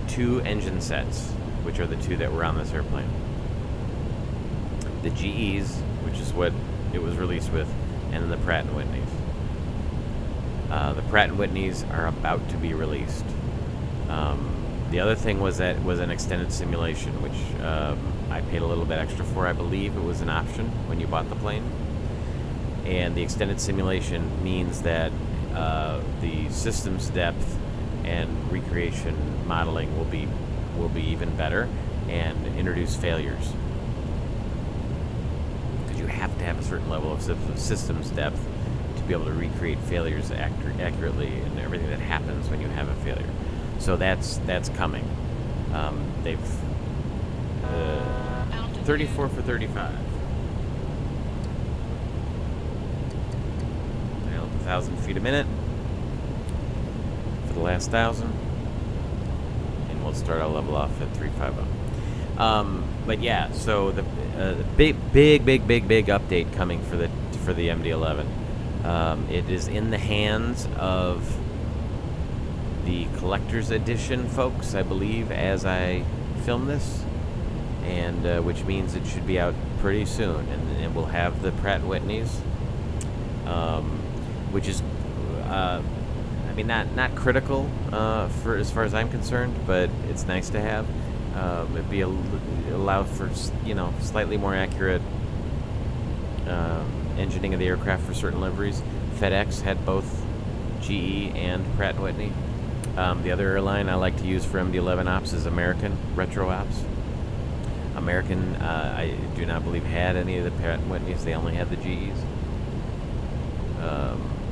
2 engine sets, which are the 2 that were on this airplane. The GEs, which is what it was released with, and then the Pratt & Whitneys. The Pratt & Whitneys are about to be released. The other thing was that it was an extended simulation, which I paid a little bit extra for. I believe it was an option when you bought the plane. And the extended simulation means that the systems depth and recreation modeling will be even better and introduce failures. Because you have to have a certain level of systems depth to be able to recreate failures accurately and everything that happens when you have a failure. So that's coming. They've 34 for 35. 1,000 feet a minute for the last 1,000, and we'll start our level off at 350. But yeah, so the big update coming for the MD-11. It is in the hands of the collector's edition folks, I believe, as I film this, and which means it should be out pretty soon, and it will have the Pratt & Whitneys, which is, I mean, not critical for as far as I'm concerned, but it's nice to have. It'd allow for slightly more accurate engineering of the aircraft for certain liveries. FedEx had both GE and Pratt & Whitney. The other airline I like to use for MD-11 ops is American Retro Ops. American, I do not believe had any of the Pratt & Whitneys. They only had the GEs.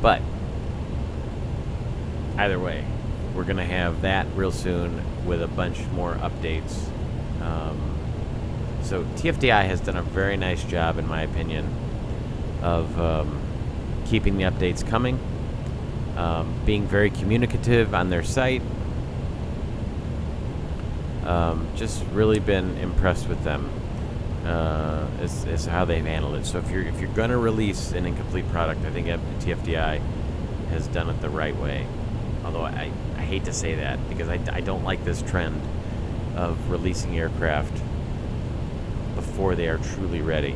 But either way, we're going to have that real soon with a bunch more updates. So TFDI has done a very nice job, in my opinion, of keeping the updates coming, being very communicative on their site. Just really been impressed with them as how they've handled it. So if you're going to release an incomplete product, I think TFDI has done it the right way. Although I hate to say that, because I don't like this trend of releasing aircraft before they are truly ready.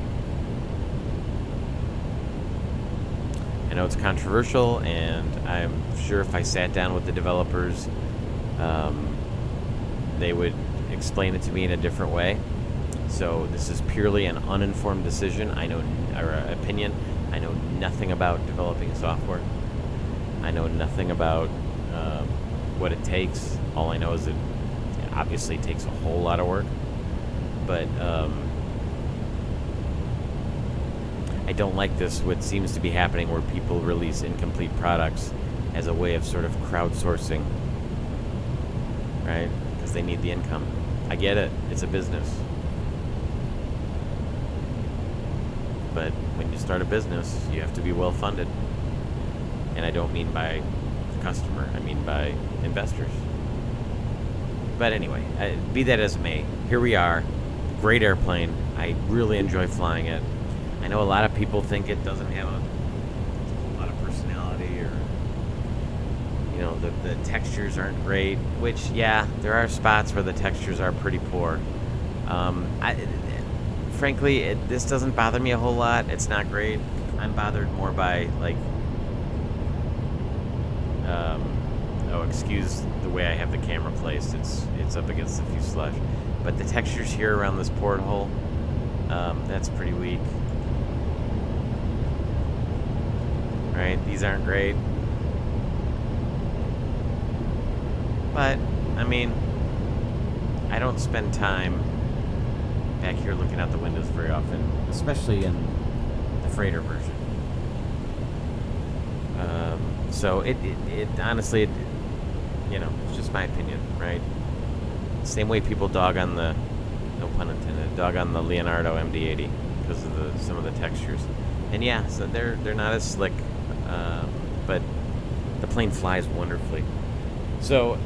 I know it's controversial, and I'm sure if I sat down with the developers, they would explain it to me in a different way. So this is purely an uninformed decision. Or opinion. I know nothing about developing software. I know nothing about what it takes. All I know is it obviously takes a whole lot of work. But I don't like what seems to be happening, where people release incomplete products as a way of sort of crowdsourcing, right? Because they need the income. I get it. It's a business. But when you start a business, you have to be well funded. And I don't mean by the customer, I mean by investors. But anyway, be that as it may, here we are. Great airplane. I really enjoy flying it. I know a lot of people think it doesn't have a lot of personality, or the textures aren't great, which, yeah, there are spots where the textures are pretty poor. Frankly, this doesn't bother me a whole lot. It's not great. I'm bothered more by, excuse the way I have the camera placed. It's up against the fuselage. But the textures here around this porthole, that's pretty weak. Right? These aren't great. But, I mean, I don't spend time back here looking out the windows very often, especially in the freighter version. So it honestly, it's just my opinion, right? Same way people dog on the No pun intended. Dog on the Leonardo MD-80 because of some of the textures. And yeah, so they're not as slick, but the plane flies wonderfully. So,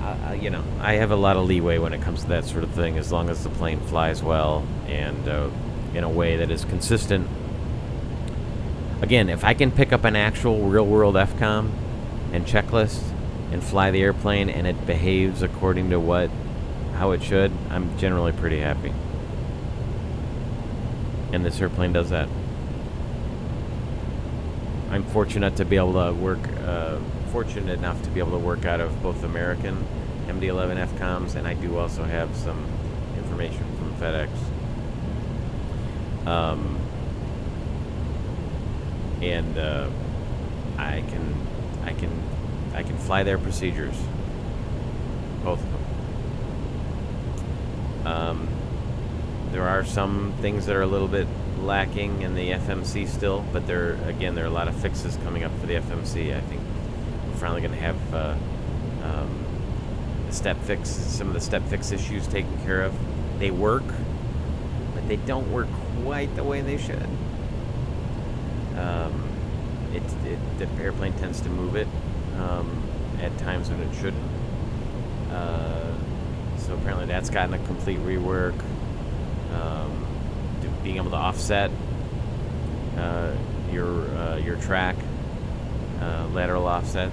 I have a lot of leeway when it comes to that sort of thing, as long as the plane flies well and in a way that is consistent. Again, if I can pick up an actual real-world FCOM and checklist and fly the airplane and it behaves according to how it should, I'm generally pretty happy. And this airplane does that. I'm fortunate to be able to fortunate enough to be able to work out of both American MD-11 FCOMs, and I do also have some information from FedEx. And I can fly their procedures, both of them. There are some things that are a little bit lacking in the FMC still, but there are a lot of fixes coming up for the FMC. I think we're finally going to have some of the step fix issues taken care of. They work, but they don't work quite the way they should. The airplane tends to move it at times when it shouldn't. So apparently that's gotten a complete rework. Being able to offset your track, lateral offset,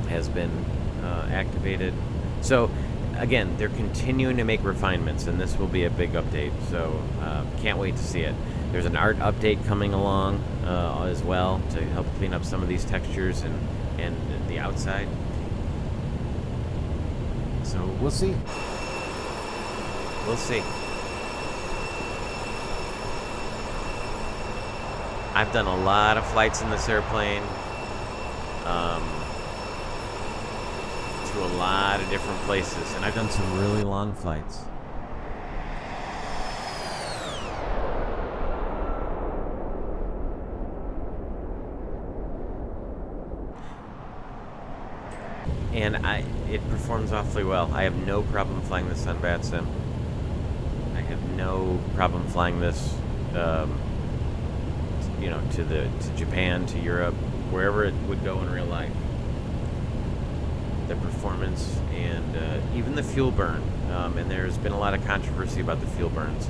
has been activated. So again, they're continuing to make refinements, and this will be a big update. So can't wait to see it. There's an art update coming along as well to help clean up some of these textures and the outside. So we'll see. We'll see. I've done a lot of flights in this airplane to a lot of different places, and I've done some really long flights. And it performs awfully well. I have no problem flying this on VATSIM. I have no problem flying this, to Japan, to Europe, wherever it would go in real life. The performance and even the fuel burn, and there's been a lot of controversy about the fuel burns.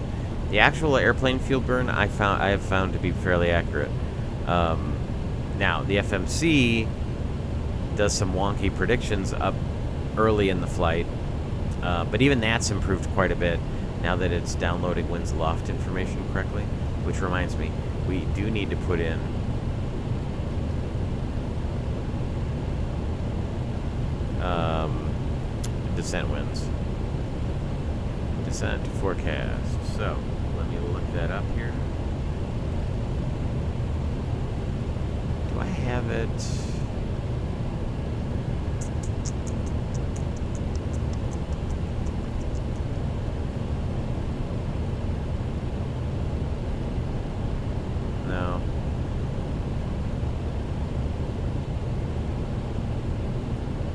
The actual airplane fuel burn I have found to be fairly accurate. Now the FMC does some wonky predictions up early in the flight, but even that's improved quite a bit now that it's downloading winds aloft information correctly. Which reminds me, we do need to put in descent winds, descent forecast. So let me look that up here. Do I have it? No.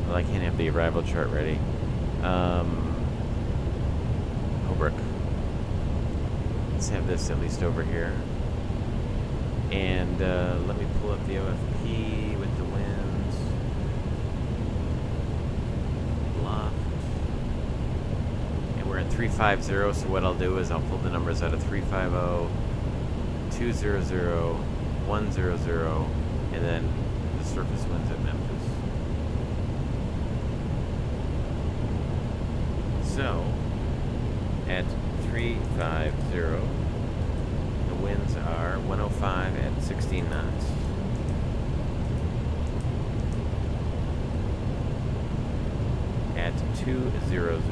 Well, I can't have the arrival chart ready. Holbrook. Let's have this at least over here. And let me pull up the OFP with the winds. Loft. And we're at 350, so what I'll do is I'll pull the numbers out of 350, 200, 100, and then the surface winds at Memphis. So, at 350, the winds are 105 at 16 knots. At 200,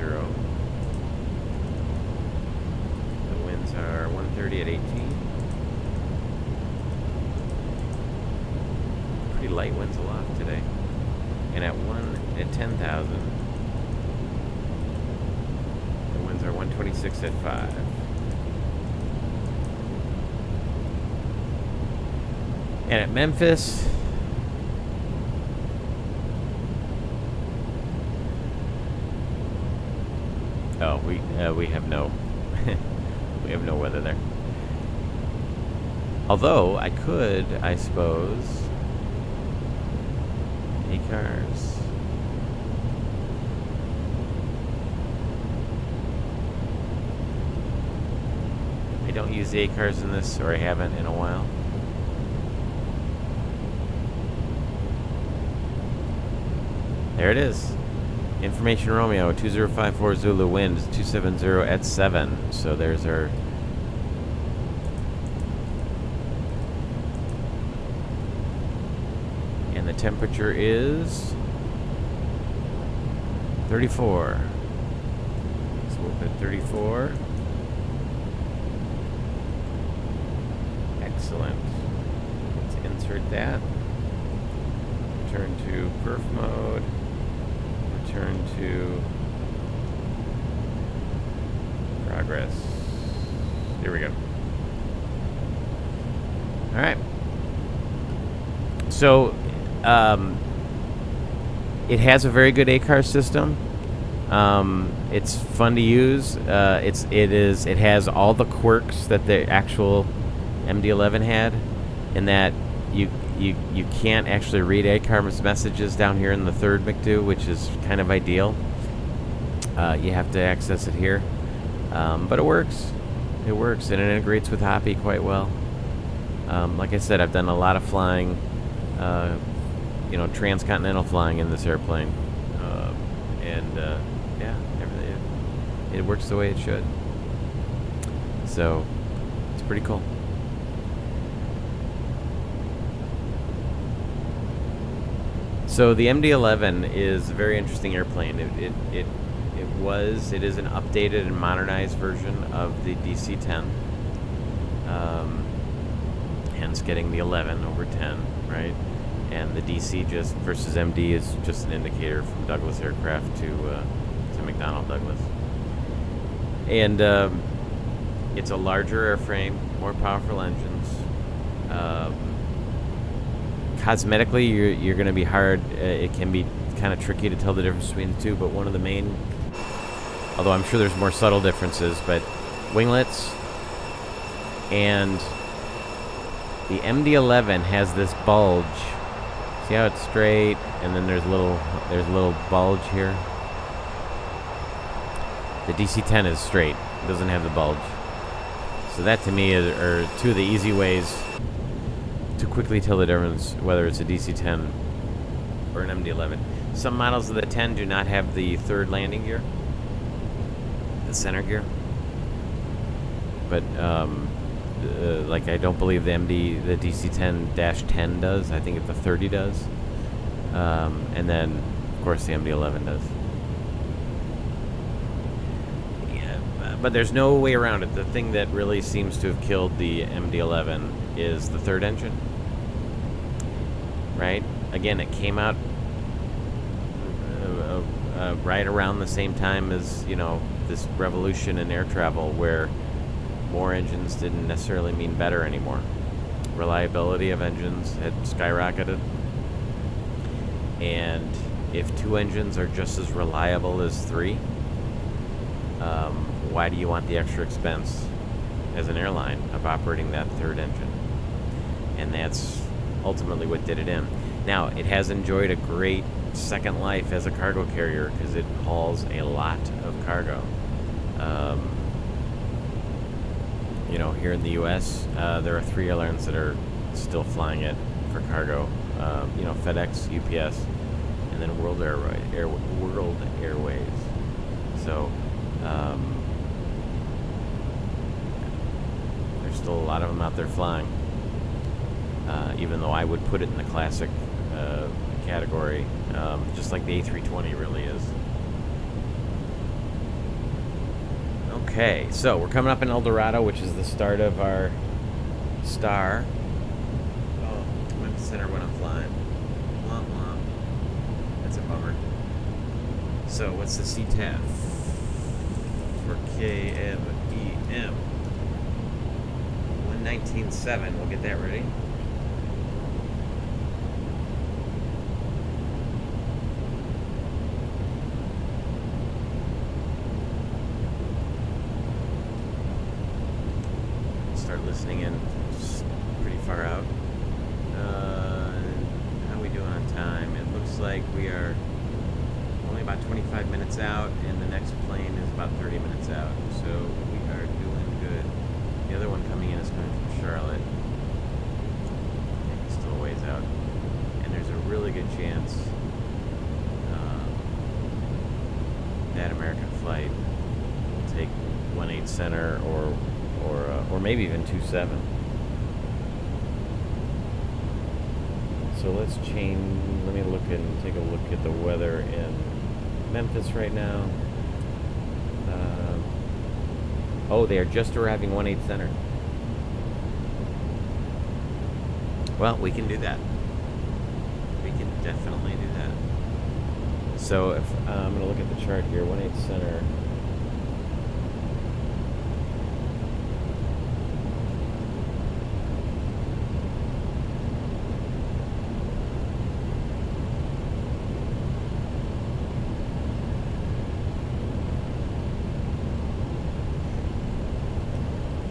the winds are 130 at 18. Pretty light winds aloft today. And at 10,000, the winds are 126 at 5. And at Memphis, Oh, we have no we have no weather there. Although I could, I suppose. ACARS. I don't use the ACARS in this, or I haven't in a while. There it is. Information Romeo, 2054 Zulu, wind 270 at 7. So there's our... And the temperature is 34. So we'll put 34. Excellent. Let's insert that. Return to perf mode. Return to progress. Here we go. All right. So, it has a very good ACAR system. It's fun to use. It has all the quirks that the actual MD-11 had, in that you can't actually read ACAR's messages down here in the third McDo, which is kind of ideal. You have to access it here, but it works. It works, and it integrates with Hoppy quite well. Like I said, I've done a lot of flying, transcontinental flying in this airplane, yeah, everything. It works the way it should. So it's pretty cool. So the MD-11 is a very interesting airplane. It is an updated and modernized version of the DC-10. Hence getting the 11 over 10, right? And the DC just versus MD is just an indicator from Douglas Aircraft to McDonnell Douglas. And it's a larger airframe, more powerful engines. Cosmetically, you're going to be hard. It can be kind of tricky to tell the difference between the two, but one of the main, although I'm sure there's more subtle differences, but winglets and the MD-11 has this bulge. See how it's straight, and then there's a little bulge here. The DC-10 is straight; it doesn't have the bulge. So that to me are two of the easy ways to quickly tell the difference whether it's a DC-10 or an MD-11. Some models of the 10 do not have the third landing gear, the center gear. But like I don't believe the DC-10-10 does. I think the 30 does. And then, of course, the MD-11 does. Yeah, but there's no way around it. The thing that really seems to have killed the MD-11 is the third engine, right? Again, it came out right around the same time as, this revolution in air travel where more engines didn't necessarily mean better anymore. Reliability of engines had skyrocketed, and if two engines are just as reliable as three, why do you want the extra expense as an airline of operating that third engine? And that's ultimately what did it in. Now, it has enjoyed a great second life as a cargo carrier because it hauls a lot of cargo. Here in the U.S., there are 3 airlines that are still flying it for cargo. FedEx, UPS, and then World Airways. So there's still a lot of them out there flying. Even though I would put it in the classic category, just like the A320 really is. Okay, so we're coming up in El Dorado, which is the start of our star. Oh, I'm at the center when I'm flying. Womp womp. That's a bummer. So what's the CTAF for KMEM? 119.7. We'll get that ready. listening in just pretty far out. How are we doing on time? It looks like we are only about 25 minutes out, and the next plane is about 30 minutes out. So we are doing good. The other one coming in is coming from Charlotte. It's still a ways out. And there's a really good chance that American flight will take 18 center or maybe even 27. So let's change. Let me look and take a look at the weather in Memphis right now. Oh, they are just arriving 18 center. Well, we can do that. We can definitely do that. So if I'm going to look at the chart here, 18 center.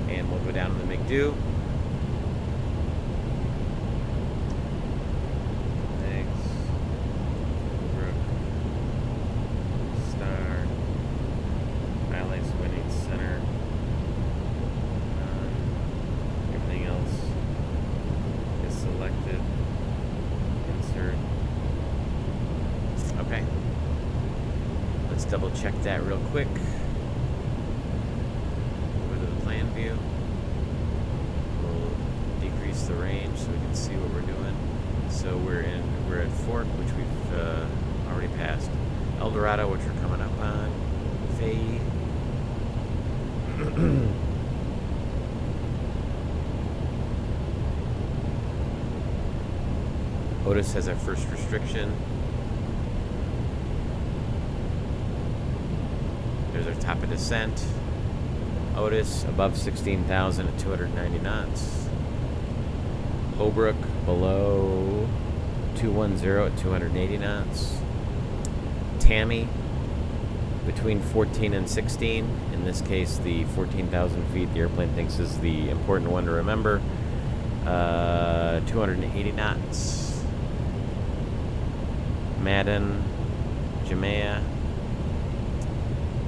And we'll go down to the McDo. Double check that real quick. Go to the plan view. We'll decrease the range so we can see what we're doing. So we're at Fork, which we've already passed. El Dorado, which we're coming up on. Faye. Otis has our first restriction. There's our top of descent. Otis above 16,000 at 290 knots. Holbrook below 210 at 280 knots. Tammy between 14 and 16. In this case, the 14,000 feet the airplane thinks is the important one to remember. 280 knots. Madden, Jamaica.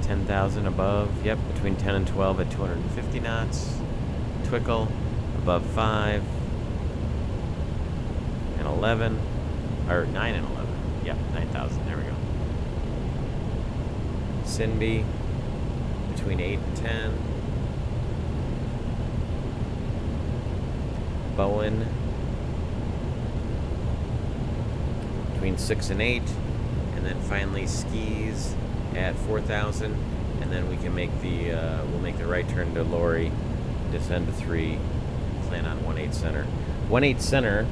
10,000 above, yep, between 10 and 12 at 250 knots. Twickle, above 5 and 11, or 9 and 11, yep, 9,000, there we go. Sinby, between 8 and 10. Bowen, between 6 and 8, and then finally Skis at 4,000, and then we can make the we'll make the right turn to Lorry, descend to 3, plan on 18 center. 18 center.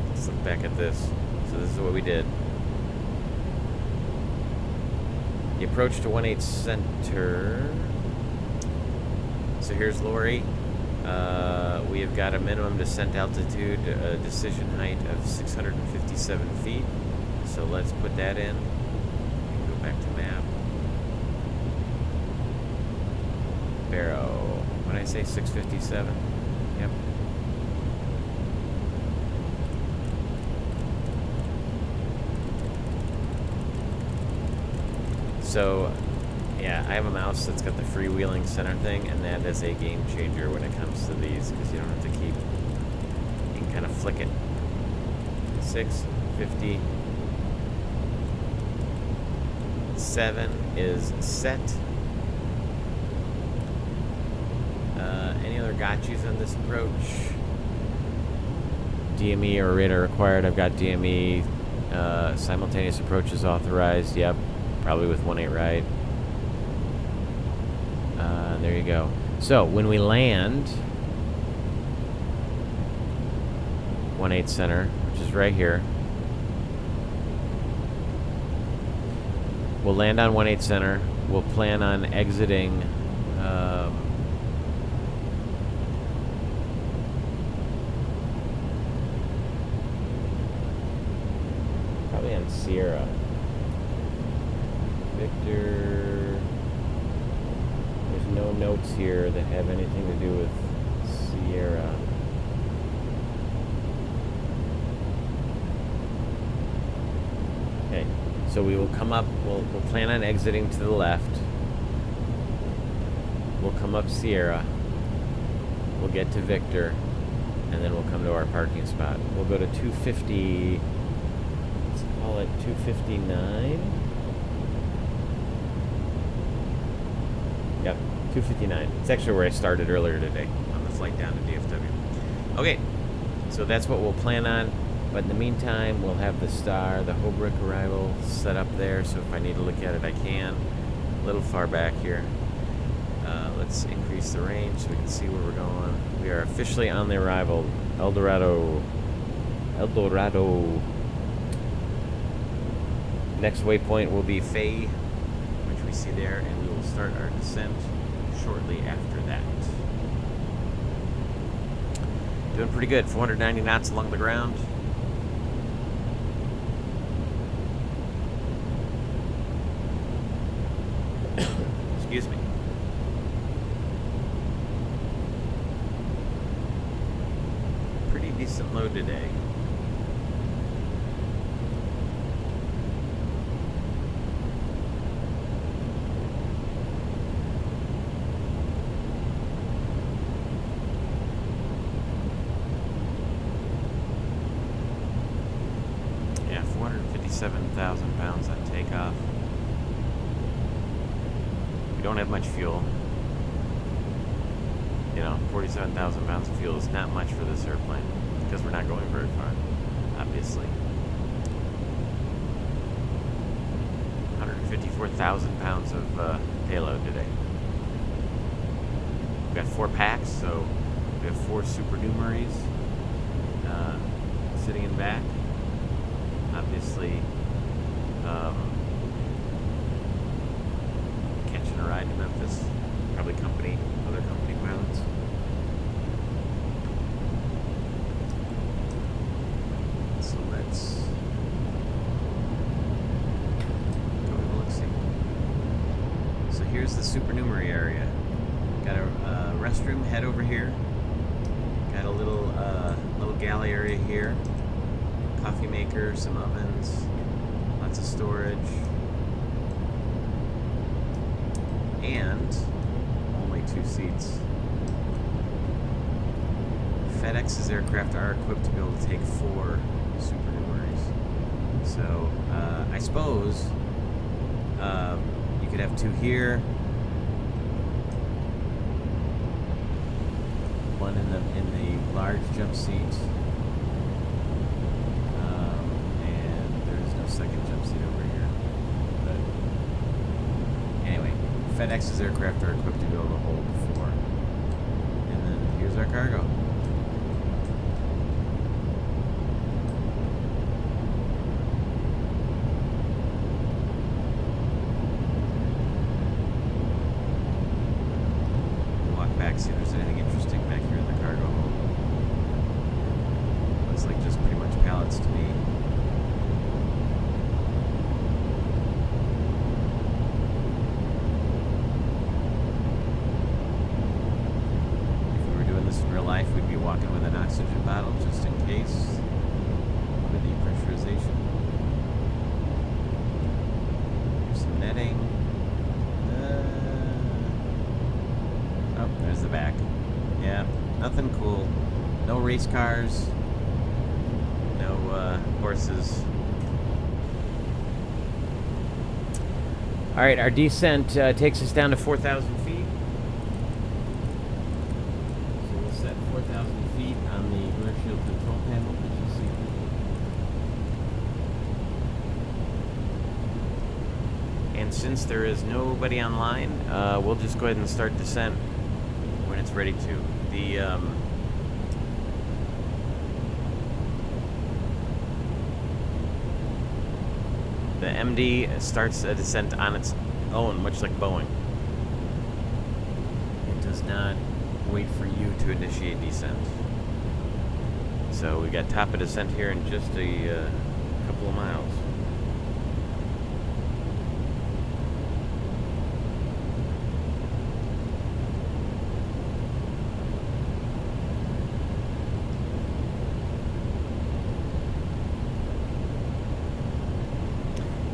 Let's look back at this. So this is what we did. The approach to 18 center. So here's Lorry. We have got a minimum descent altitude, decision height of 657 feet. So let's put that in. Go back to map. Barrow. What did I say? 657? Yep. So, yeah, I have a mouse that's got the freewheeling center thing, and that is a game changer when it comes to these, because you don't have to keep, you can kind of flick it. 650. 7 is set. Any other gotchas on this approach? DME or radar required. I've got DME. Simultaneous approach is authorized. Yep, probably with 18 right. There you go. So when we land 18 center, which is right here, we'll land on 18 center. We'll plan on exiting probably on Sierra. Victor. There's no notes here that have anything to do with Sierra. Okay, so we will come up, we'll plan on exiting to the left. We'll come up Sierra. We'll get to Victor, and then we'll come to our parking spot. We'll go to 250, let's call it 259. Yep, 259. It's actually where I started earlier today on the flight down to DFW. Okay, so that's what we'll plan on. But in the meantime, we'll have the star, the Holbrook arrival set up there, so if I need to look at it, I can. A little far back here. Let's increase the range so we can see where we're going. We are officially on the arrival. El Dorado. Next waypoint will be Fay, which we see there, and we will start our descent shortly after that. Doing pretty good. 490 knots along the ground. Excuse me. Pretty decent load today. Yeah, 457,000 pounds on takeoff. We don't have much fuel. You know, 47,000 pounds of fuel is not much for this airplane because we're not going very far, obviously. 154,000 pounds of payload today. We've got 4 packs, so we have 4 supernumeraries sitting in back. Obviously, catching a ride to Memphis, probably other company pilots. So let's go and look-see. So here's the supernumerary area. Got a restroom, head over here. Got a little galley area here. Coffee maker, some ovens, lots of storage. And only 2 seats. FedEx's aircraft are equipped to be able to take 4 supernumeraries. So I suppose you could have 2 here, one in the large jump seat, and there is no second jump seat over here. But anyway. FedEx's aircraft are equipped to be able to hold 4. And then here's our cargo. Walk back, see if there's anything interesting back here in the cargo hold. Looks like just pretty much pallets to me. In real life, we'd be walking with an oxygen bottle just in case of a depressurization. There's some netting. Oh, there's the back. Yeah, nothing cool. No race cars. No horses. All right, our descent takes us down to 4,000 feet. 4,000 feet on the rear shield control panel, as you see. And since there is nobody online, we'll just go ahead and start descent when it's ready to. The MD starts a descent on its own, much like Boeing. It does not wait for you to initiate descent. So we got top of descent here in just a couple of miles.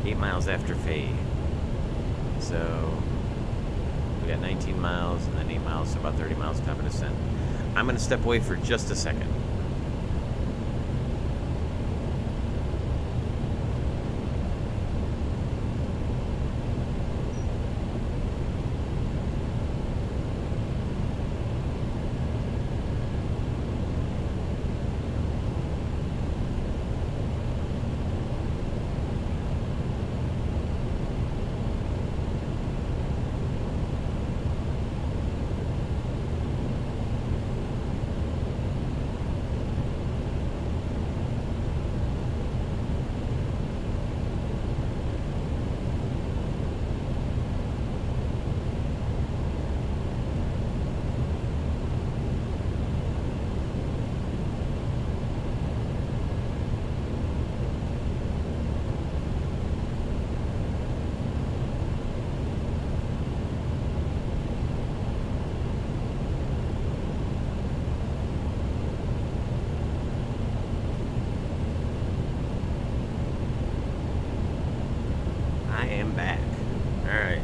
8 miles after Faye. So we got 19 miles and then 8 miles, so about 30 miles top of descent. I'm going to step away for just a second. I am back. Alright.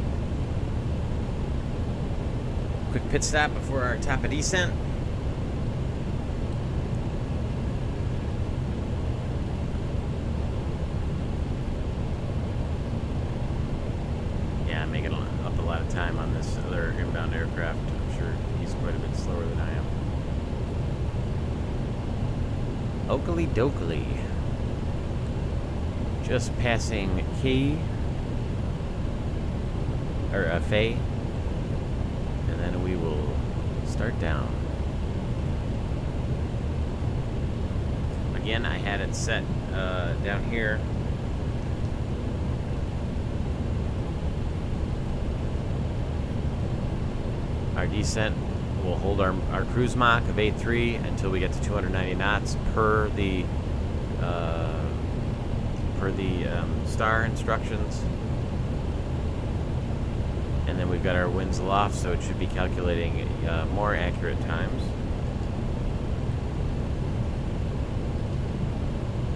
Quick pit stop before our top of descent. Yeah, I'm making up a lot of time on this other inbound aircraft. I'm sure he's quite a bit slower than I am. Oakley dokley. Just passing Faye, and then we will start down. Again, I had it set down here. Our descent will hold our cruise Mach of 8.3 until we get to 290 knots per the star instructions. And then we've got our winds aloft, so it should be calculating more accurate times.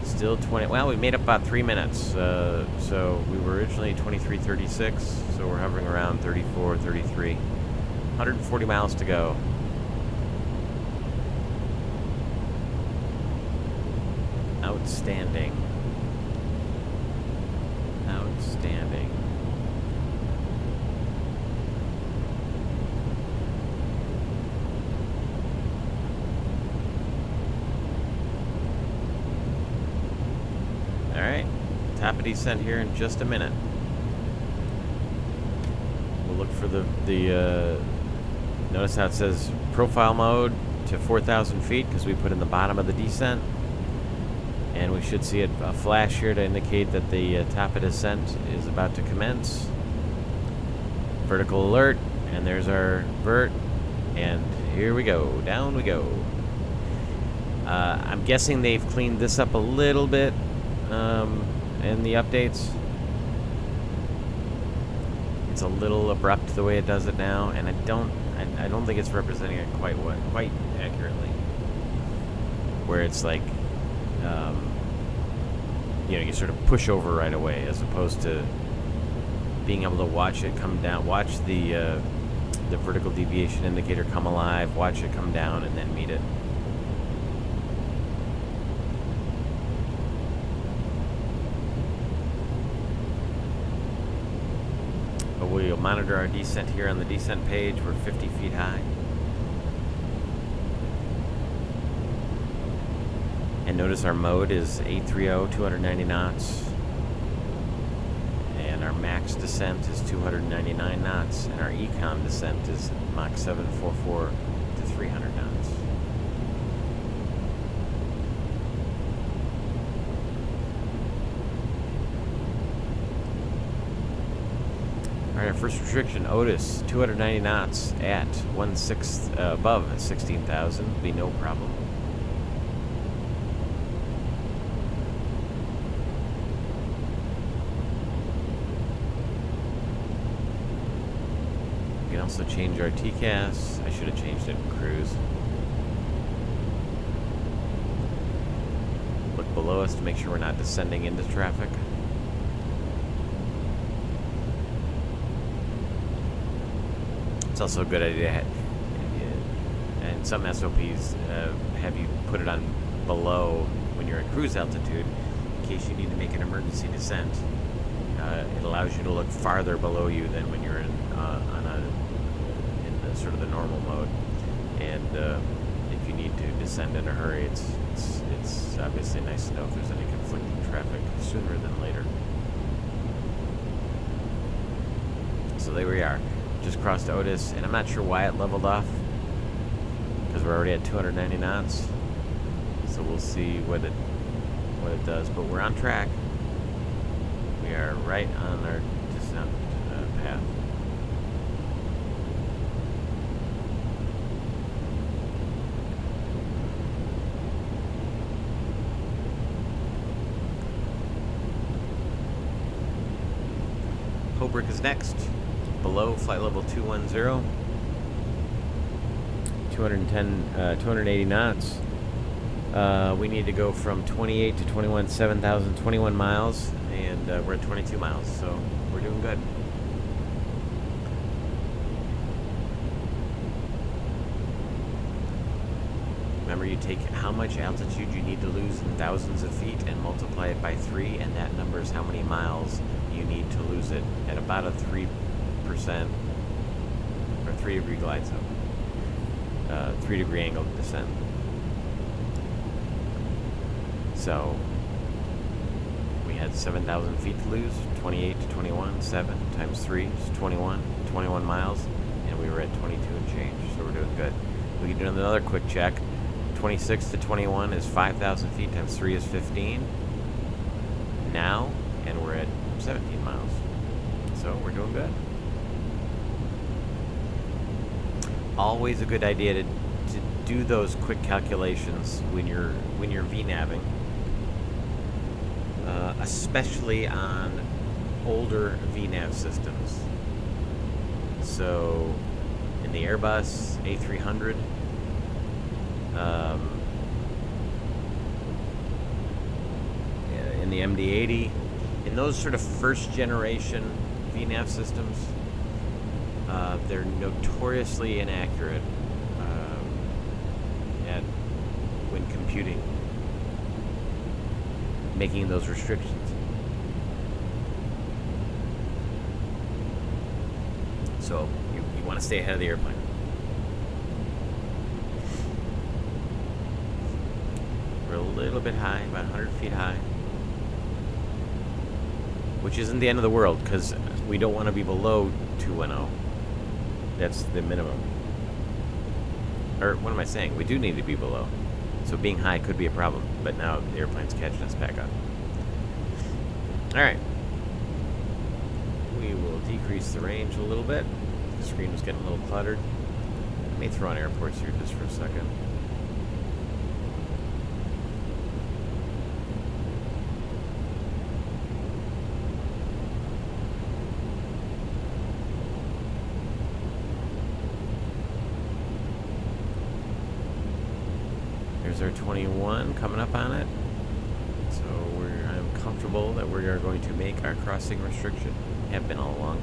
Still 20. Well, we made up about 3 minutes. So we were originally 23:36, so we're hovering around 34, 33. 140 miles to go. Outstanding. Outstanding. Alright, top of descent here in just a minute. We'll look for the notice how it says profile mode to 4,000 feet because we put in the bottom of the descent. And we should see a flash here to indicate that the top of descent is about to commence. Vertical alert, and there's our vert, and here we go, down we go. I'm guessing they've cleaned this up a little bit in the updates. It's a little abrupt the way it does it now, and I don't think it's representing it quite accurately. Where it's like, you sort of push over right away, as opposed to being able to watch it come down, watch the vertical deviation indicator come alive, watch it come down, and then meet it. But we'll monitor our descent here on the descent page. We're 50 feet high. And notice our mode is 830, 290 knots. And our max descent is 299 knots. And our econ descent is Mach 744 to 300 knots. Alright, our first restriction, Otis, 290 knots at 1/6 above 16,000. Be no problem. We can also change our TCAS. I should have changed it in cruise. Look below us to make sure we're not descending into traffic. It's also a good idea, and some SOPs have you put it on below when you're at cruise altitude in case you need to make an emergency descent. It allows you to look farther below you than when you're in the sort of the normal mode. And if you need to descend in a hurry, it's obviously nice to know if there's any conflicting traffic sooner than later. So there we are. Just crossed Otis, and I'm not sure why it leveled off because we're already at 290 knots. So we'll see what it does. But we're on track. We are right on our descent path. Holbrook is next, below flight level 210, 280 knots. We need to go from 28 to 21, 7,021 miles, and we're at 22 miles, so we're doing good. Remember, you take how much altitude you need to lose in thousands of feet and multiply it by 3, and that number is how many miles you need to lose it at about a 3% or 3-degree glide zone, 3-degree angle descent. So we had 7,000 feet to lose, 28 to 21, 7 times 3 is 21 miles, and we were at 22 and change, so we're doing good. We can do another quick check. 26 to 21 is 5,000 feet times 3 is 15 now, and we're at 17 miles, so we're doing good. Always a good idea to do those quick calculations when you're VNaving, especially on older VNav systems. So in the Airbus A300, in the MD-80, in those sort of first generation VNav systems, they're notoriously inaccurate when computing, making those restrictions. So you want to stay ahead of the airplane. We're a little bit high, about 100 feet high, which isn't the end of the world because we don't want to be below 210. That's the minimum. Or what am I saying? We do need to be below. So being high could be a problem, but now the airplane's catching us back up. All right. We will decrease the range a little bit. The screen was getting a little cluttered. Let me throw on airports here just for a second. There's our 21 coming up on it. So I'm comfortable that we are going to make our crossing restriction. Have been all along.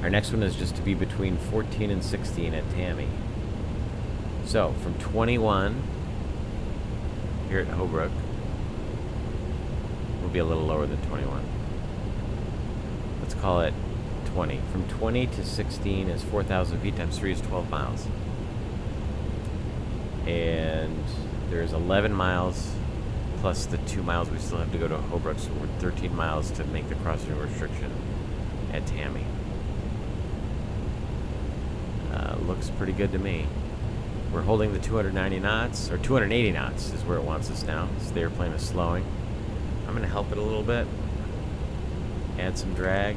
Our next one is just to be between 14 and 16 at Tammy. So from 21 here at Holbrook, we'll be a little lower than 21. Let's call it 20. From 20 to 16 is 4,000 feet times 3 is 12 miles. And there's 11 miles plus the 2 miles we still have to go to Holbrook, so we're 13 miles to make the crossing restriction at Tammy. Looks pretty good to me. We're holding the 290 knots, or 280 knots is where it wants us now, so the airplane is slowing. I'm going to help it a little bit, add some drag.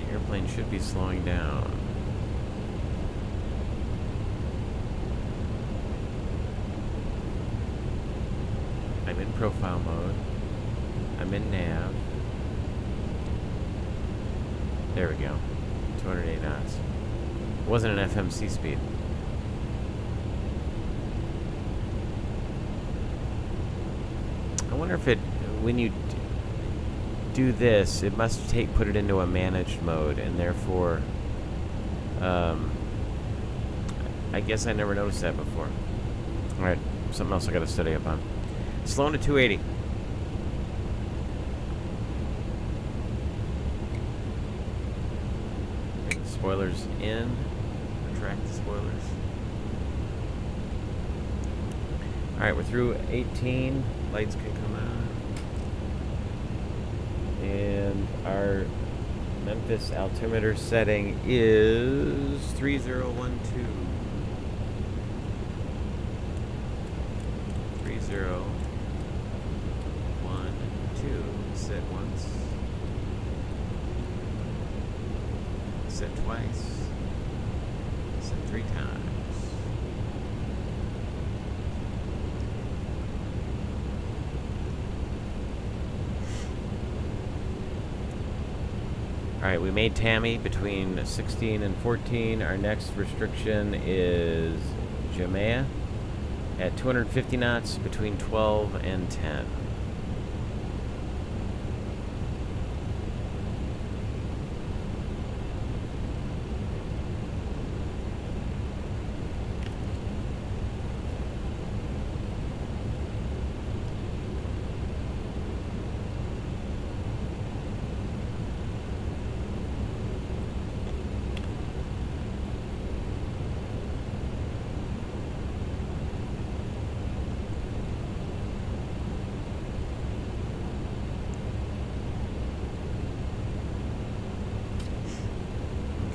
The airplane should be slowing down. I'm in profile mode. I'm in nav. There we go. 208 knots. It wasn't an FMC speed. I wonder if it, when you do this, it must put it into a managed mode, and therefore, I guess I never noticed that before. All right, something else I got to study up on. Slowing to 280. Bring the spoilers in. Retract the spoilers. All right, we're through 18. Lights can come on. And our Memphis altimeter setting is 3012. 3012. Set once. Set twice. Set 3 times. Alright, we made Tammy between 16 and 14. Our next restriction is Jamaica at 250 knots between 12 and 10.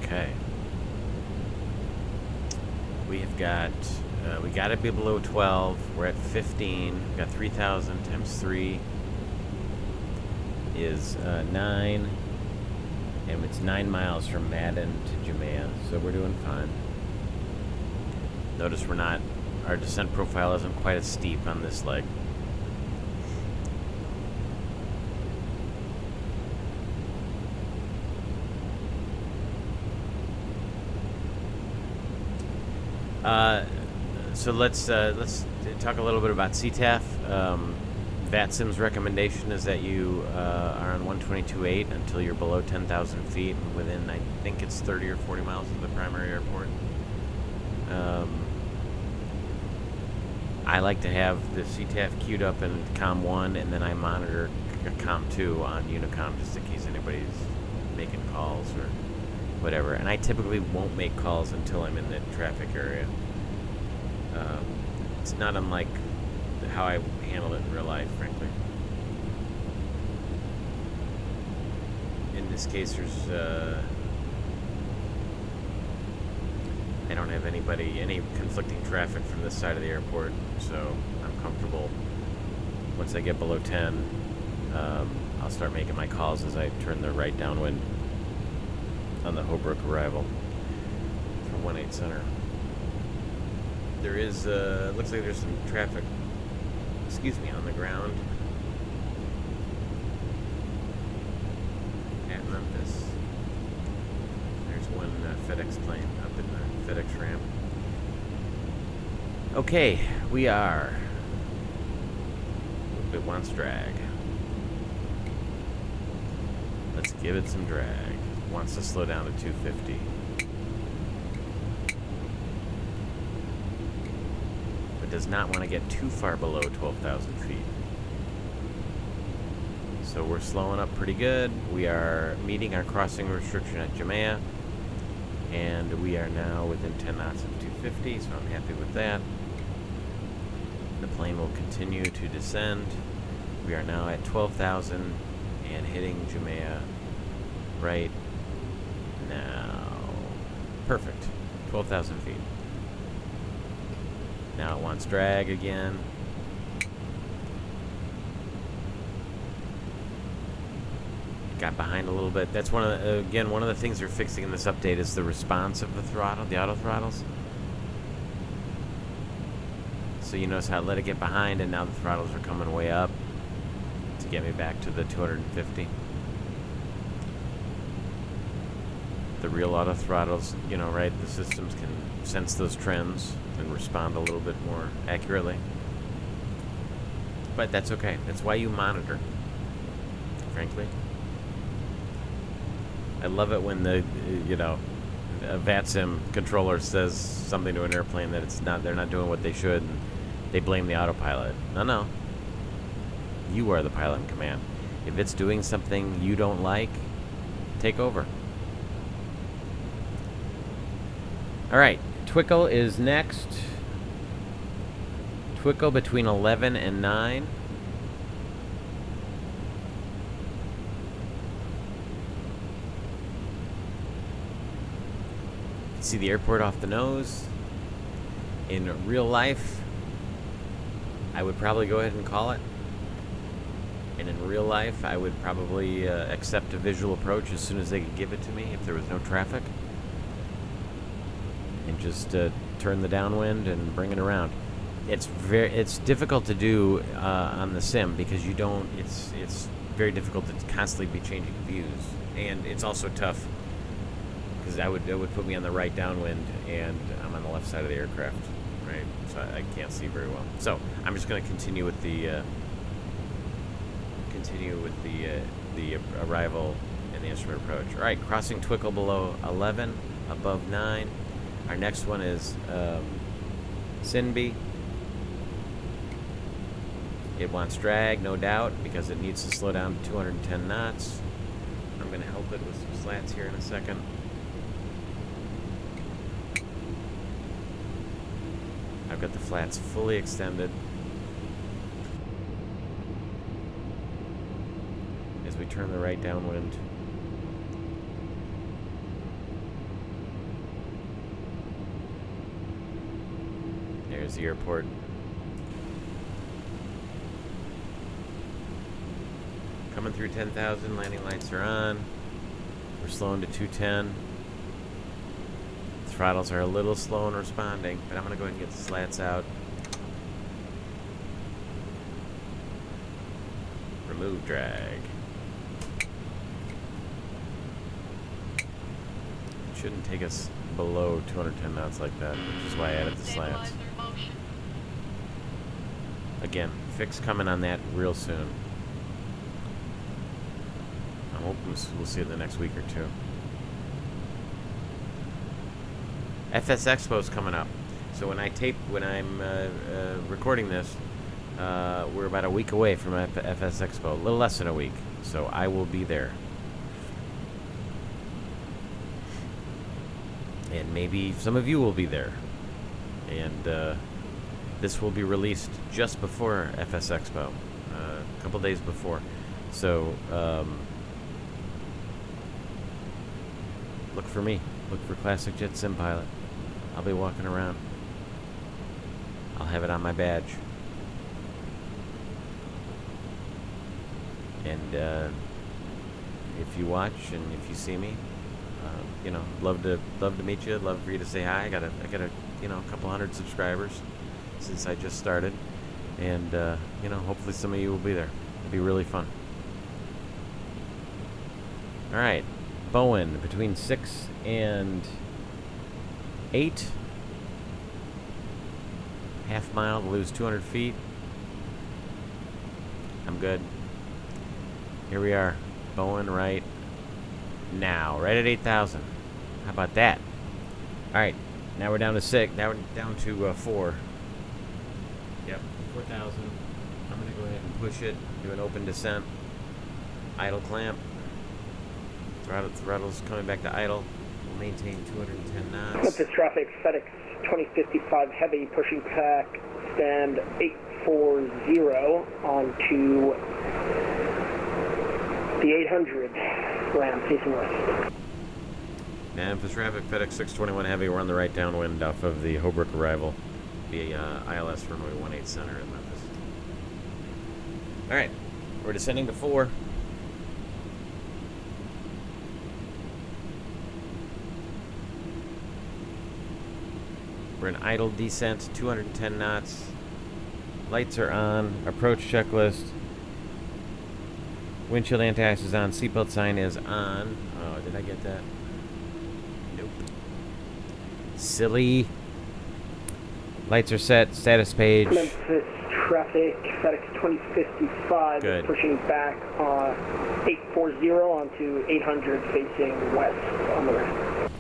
Okay. We have got, we got to be below 12. We're at 15. We've got 3,000 times 3 is 9. And it's 9 miles from Madden to Jamaica, so we're doing fine. Notice we're not, our descent profile isn't quite as steep on this leg. So let's talk a little bit about CTAF. VATSIM's recommendation is that you are on 122.8 until you're below 10,000 feet and within, I think it's 30 or 40 miles of the primary airport. I like to have the CTAF queued up in COM 1, and then I monitor COM 2 on Unicom just in case anybody's making calls or whatever. And I typically won't make calls until I'm in the traffic area. It's not unlike how I handle it in real life, frankly. In this case, there's I don't have any conflicting traffic from this side of the airport, so I'm comfortable. Once I get below 10, I'll start making my calls as I turn the right downwind on the Holbrook arrival from 18 Center. There is, looks like there's some traffic, on the ground at Memphis. There's one FedEx plane up in the FedEx ramp. Okay, we are. It wants drag. Let's give it some drag. It wants to slow down to 250. Does not want to get too far below 12,000 feet. So we're slowing up pretty good. We are meeting our crossing restriction at Jamaica, and we are now within 10 knots of 250, so I'm happy with that. The plane will continue to descend. We are now at 12,000 and hitting Jamaica right now. Perfect. 12,000 feet. Now it wants drag again. Got behind a little bit. That's one of the, one of the things they're fixing in this update is the response of the throttle, the auto throttles. So you notice how I let it get behind, and now the throttles are coming way up to get me back to the 250. the real auto throttles, you know, right? The systems can sense those trends and respond a little bit more accurately. But that's okay. That's why you monitor, frankly. I love it when the, you know, a VATSIM controller says something to an airplane that they're not doing what they should, and they blame the autopilot. No. You are the pilot in command. If it's doing something you don't like, take over. All right, Twickle is next. Twickle between 11 and 9. See the airport off the nose. In real life, I would probably go ahead and call it. And in real life, I would probably accept a visual approach as soon as they could give it to me if there was no traffic. And just turn the downwind and bring it around. It's difficult to do on the sim because you don't. It's very difficult to constantly be changing views, and it's also tough because it would put me on the right downwind, and I'm on the left side of the aircraft, right? So I can't see very well. So I'm just going to continue with the arrival and the instrument approach. All right, crossing Twickle below 11, above 9. Our next one is Sinby. It wants drag, no doubt, because it needs to slow down to 210 knots. I'm going to help it with some slats here in a second. I've got the flats fully extended. As we turn the right downwind. There's the airport. Coming through 10,000, landing lights are on. We're slowing to 210. Throttles are a little slow in responding, but I'm going to go ahead and get the slats out. Remove drag. It shouldn't take us below 210 knots like that, which is why I added the slats. Stabilizer motion. Again, fix coming on that real soon. I'm hoping we'll see it in the next week or two. FS Expo's coming up. So when I'm recording this, we're about a week away from FS Expo, a little less than a week. So I will be there. And maybe some of you will be there. And this will be released just before FS Expo, a couple days before. So look for me. Look for Classic Jet Sim Pilot. I'll be walking around. I'll have it on my badge. And if you watch and if you see me, you know, love to meet you. Love for you to say hi. I got a couple hundred subscribers since I just started, and you know, hopefully some of you will be there. It'll be really fun. All right, Bowen between 6 and 8. Half mile to lose 200 feet. I'm good. Here we are, Bowen right now, right at 8,000. How about that? All right, now we're down to 6. Now we're down to 4. Yep, 4,000. I'm gonna go ahead and push it. Do an open descent. Idle clamp. Throttle's coming back to idle. We'll maintain 210 knots. Memphis traffic, FedEx 2055 heavy pushing back, stand 840 onto the 800 ramp facing west. Memphis traffic, FedEx 621 heavy. We're on the right downwind off of the Holbrook arrival via ILS runway 18 center in Memphis. All right, we're descending to 4. We're in idle descent, 210 knots. Lights are on. Approach checklist. Windshield anti-ice is on. Seatbelt sign is on. Oh, did I get that? Nope. Silly. Lights are set. Status page. Memphis traffic, FedEx 2055 Good. is pushing back on 840 onto 800 facing west on the ramp.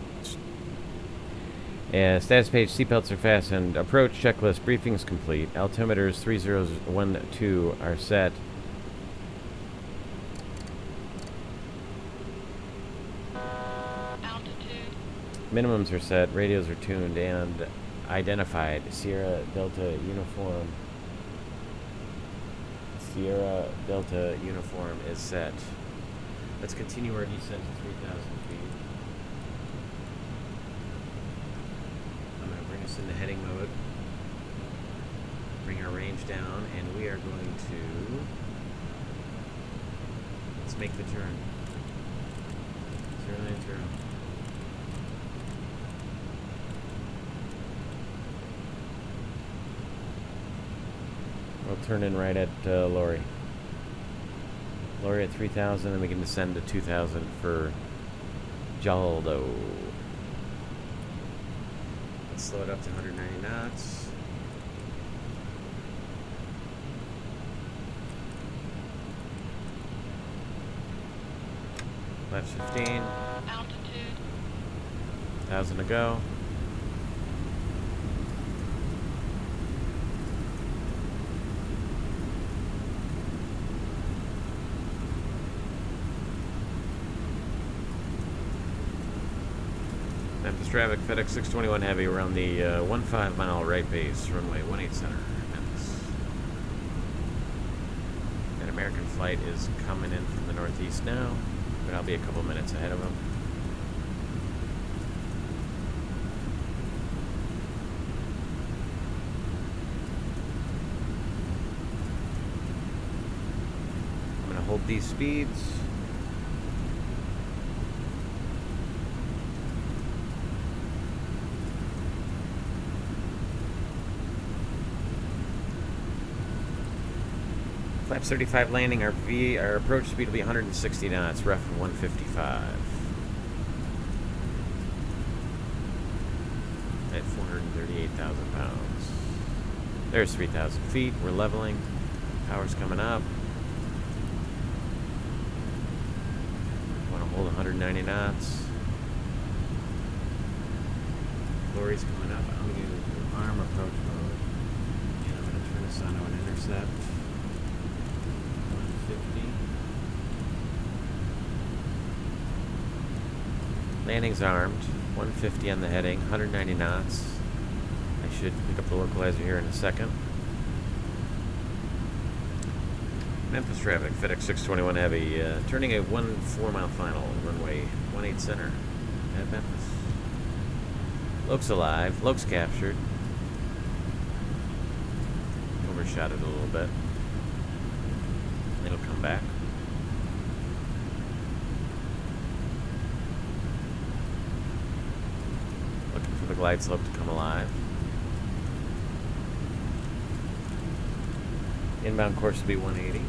Yeah, status page, seatbelts are fastened. Approach checklist, briefings complete. Altimeters 3012 are set. Altitude. Minimums are set, radios are tuned and identified. Sierra Delta uniform. Sierra Delta uniform is set. Let's continue our descent to 3,000 feet. I'm going to bring us into heading mode. Bring our range down, and we are going to... Let's make the turn. 090. We'll turn in right at Lori. Lori at 3,000, and we can descend to 2,000 for Jaldo. Let's slow it up to 190 knots. Left 15. Altitude. 1,000 to go. Memphis traffic, FedEx 621 Heavy. We're on the 15 mile right base, runway 18 center, Memphis. An American flight is coming in from the northeast now, but I'll be a couple minutes ahead of him. I'm going to hold these speeds. Flaps 35 landing, our approach speed will be 160 knots, rough 155. At 438,000 pounds. There's 3,000 feet, we're leveling, power's coming up. Want to hold 190 knots. Lori's coming up, I'm going to do arm approach mode. And I'm going to turn this on to an intercept. 150. Landing's armed. 150 on the heading. 190 knots. I should pick up the localizer here in a second. Memphis traffic. FedEx 621 Heavy. Turning a 14 mile final. Runway 18 center at Memphis. Loke's alive. Loke's captured. Overshot it a little bit. It'll come back. Looking for the glide slope to come alive. Inbound course will be 180.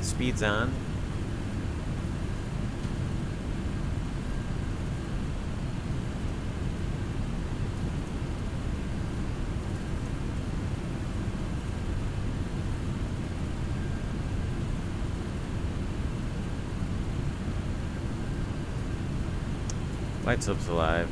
Speed's on. Light slope's alive.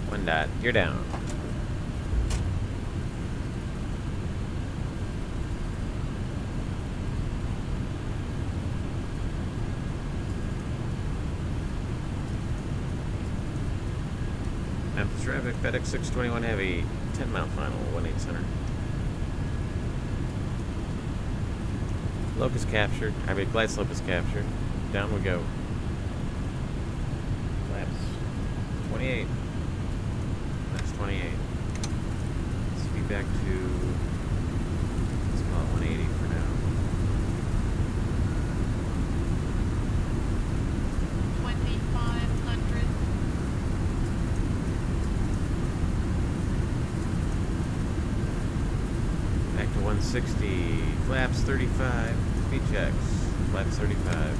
One dot. You're down. Memphis traffic, FedEx 621 Heavy, 10 mile final, 18 center. Loke is captured. Glide slope is captured. Down we go. Flaps 28. Flaps 28. Speed back to, let's call it 180 for now. 160. Flaps 35. Speed checks. Flaps 35.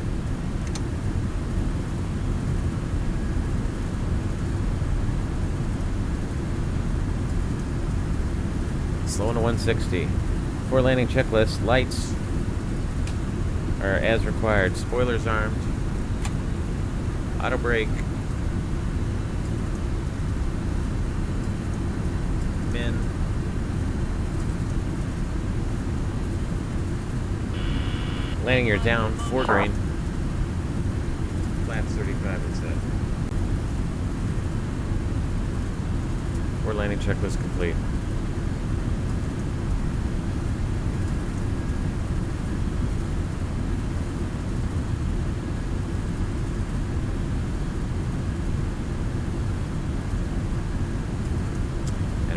Slowing to 160. Before landing checklist. Lights are as required. Spoilers armed. Auto brake. Min. Landing gear down. 4 green. Flaps 35 it said. Before landing checklist complete.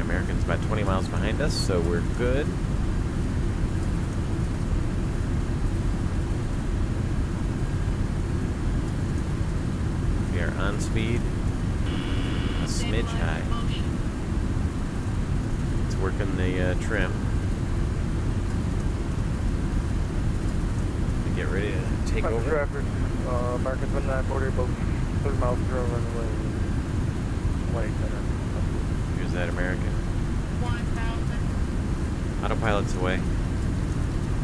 American's about 20 miles behind us, so we're good. We are on speed, a smidge high. It's working the trim. To get ready to take over. Traffic, American 2940, both 30 miles per hour runway. White center. Here's that American. 1000. Autopilot's away.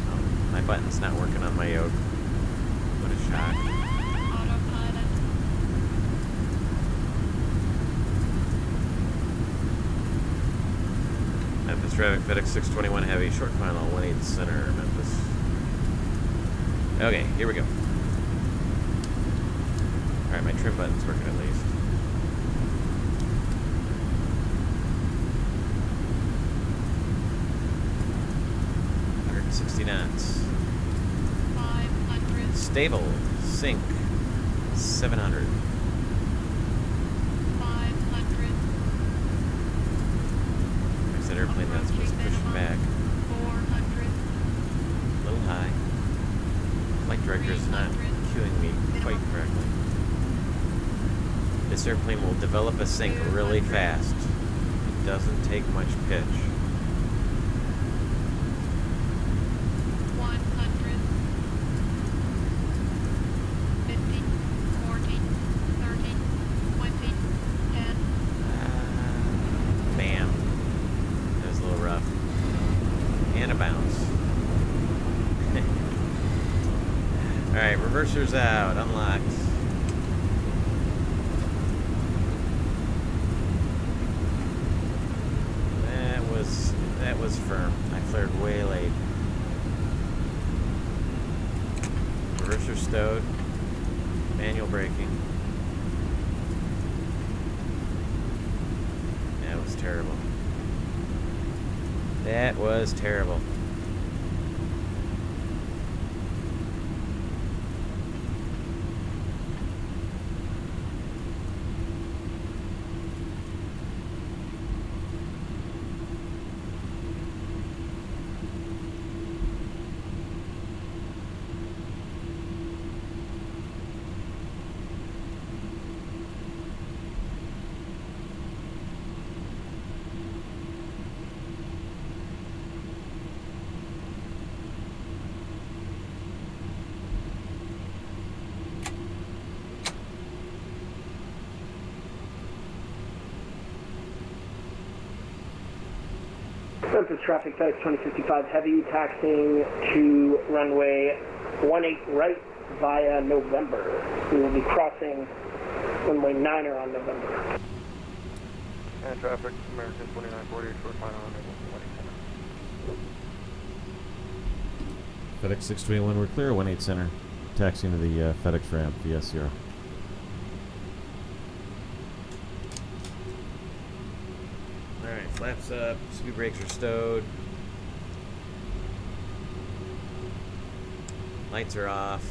Oh, my button's not working on my yoke. What a shock. Autopilot. Memphis traffic, FedEx 621 Heavy, short final, 1-8 center, Memphis. Okay, here we go. Alright, my trim button's working at least. 60 knots. 500. Stable. Sync. 700. 500. There's that airplane that's supposed to push you back. 400. A little high. Flight director is not cueing me quite correctly. This airplane will develop a sink really fast. It doesn't take much pitch. 100. Alright, reversers out, unlocked. That was firm. I flared way late. Reverser stowed. Manual braking. That was terrible. That was terrible. Memphis traffic, FedEx 2055 Heavy, taxiing to runway 18 right via November. We will be crossing runway 9er on November. And traffic, American 2940, short final on 1 FedEx 621, we're clear, 1-8 center. Taxiing to the FedEx ramp, the S0. Alright, flaps up, speed brakes are stowed. Lights are off.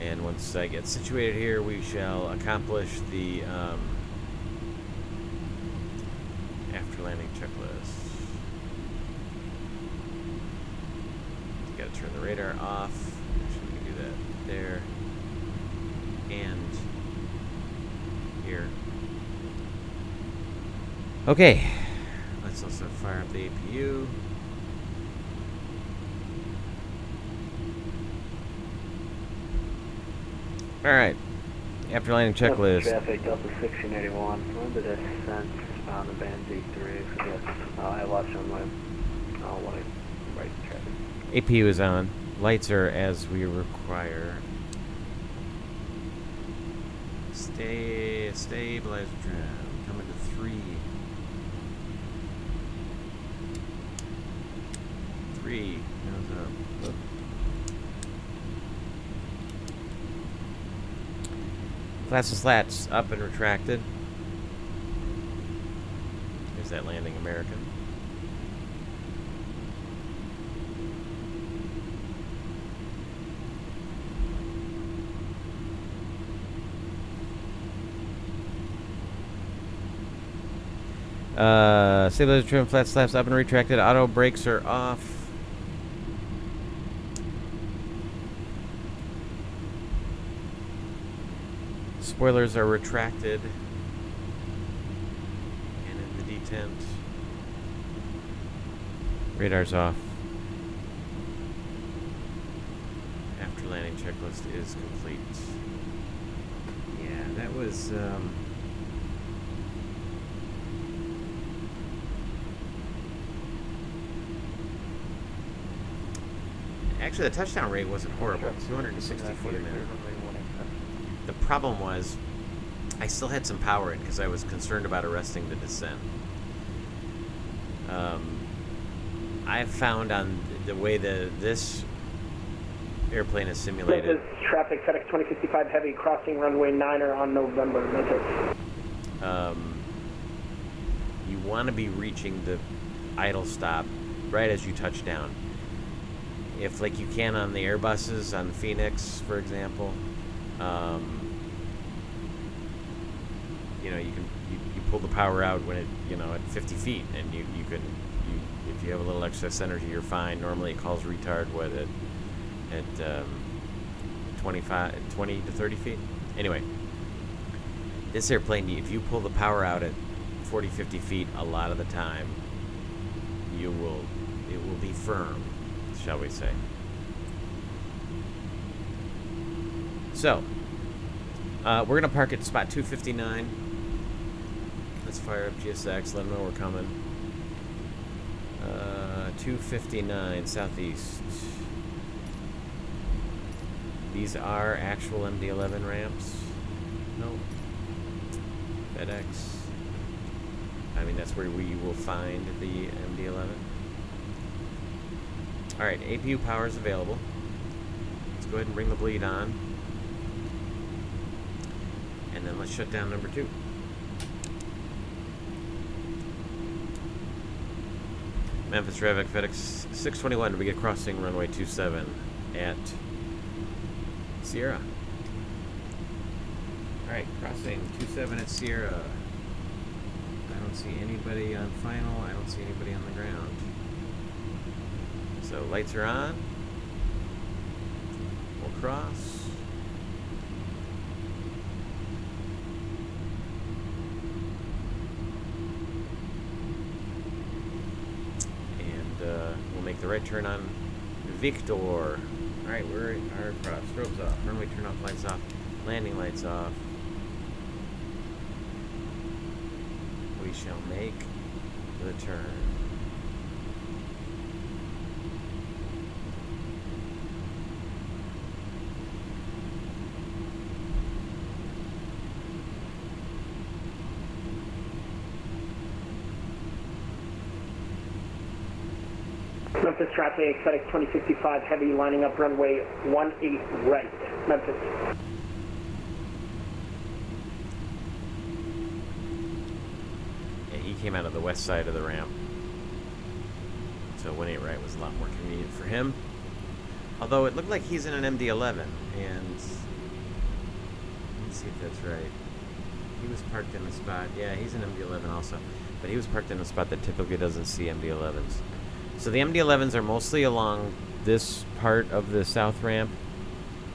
And once I get situated here, we shall accomplish the after landing checklist. Got to turn the radar off. Actually, we can do that there and here. Okay, let's also fire up the APU. All right, after landing checklist. Traffic Delta 1681. When the descent on the band D3. I watch on my right traffic. APU is on. Lights are as we require. Stabilize trim. Coming to 3. 3. Nose up. Look. Flats and slats up and retracted. There's that landing American. Stabilizer trim, flat slaps up and retracted. Auto brakes are off. Spoilers are retracted. And in the detent. Radar's off. After landing checklist is complete. Yeah, that was actually, the touchdown rate wasn't horrible. 260 feet a minute. The problem was, I still had some power in because I was concerned about arresting the descent. I've found on the way this airplane is simulated. Memphis traffic, FedEx 2055 heavy crossing runway 9er on November, Memphis. You want to be reaching the idle stop right as you touch down. If, like you can on the Airbuses, on Phoenix, for example, you know, you pull the power out when it, you know, at 50 feet, and you if you have a little excess energy, you're fine. Normally it calls retard at 20 to 30 feet. Anyway, this airplane, if you pull the power out at 40, 50 feet, a lot of the time, it will be firm, shall we say. So, we're going to park at spot 259. Let's fire up GSX, let them know we're coming. 259 southeast. These are actual MD-11 ramps. No. FedEx. I mean, that's where we will find the MD-11. Alright, APU power is available. Let's go ahead and bring the bleed on. And then let's shut down number 2. Memphis traffic, FedEx 621 to begin crossing runway 27 at Sierra. Alright, crossing 27 at Sierra. I don't see anybody on final, I don't see anybody on the ground. So lights are on. We'll cross. We'll make the right turn on Victor. Alright, we're across. Strobes off. Runway turn off, lights off. Landing lights off. We shall make the turn. Memphis traffic, FedEx 2055 heavy lining up runway 18 right, Memphis. Yeah, he came out of the west side of the ramp. So 18 right was a lot more convenient for him. Although it looked like he's in an MD-11, and let's see if that's right. He was parked in a spot. Yeah, he's an MD-11 also, but he was parked in a spot that typically doesn't see MD-11s. So the MD-11s are mostly along this part of the south ramp,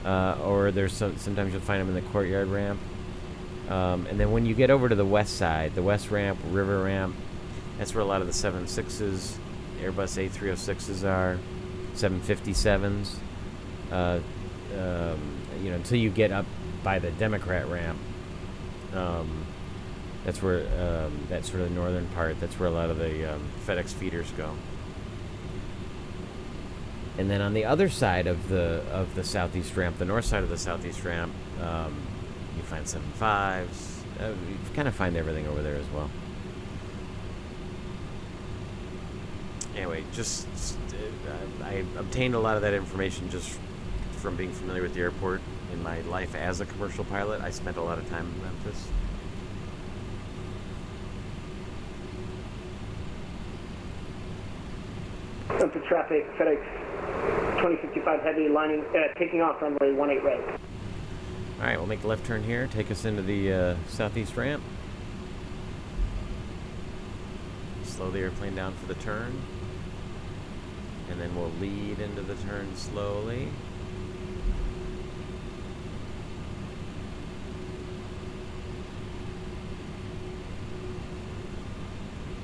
or there's sometimes you'll find them in the courtyard ramp. And then when you get over to the west side, the west ramp, river ramp, that's where a lot of the 76s, Airbus A306s are, 757s. Until you get up by the Democrat ramp, that's where that's sort of the northern part. That's where a lot of the FedEx feeders go. And then on the other side of the southeast ramp, the north side of the southeast ramp, you find 75s. You kind of find everything over there as well. Anyway, I obtained a lot of that information just from being familiar with the airport. In my life as a commercial pilot, I spent a lot of time in Memphis. Memphis traffic, FedEx 2055 Heavy taking off runway 18 right. All right, we'll make a left turn here. Take us into the southeast ramp. Slow the airplane down for the turn. And then we'll lead into the turn slowly.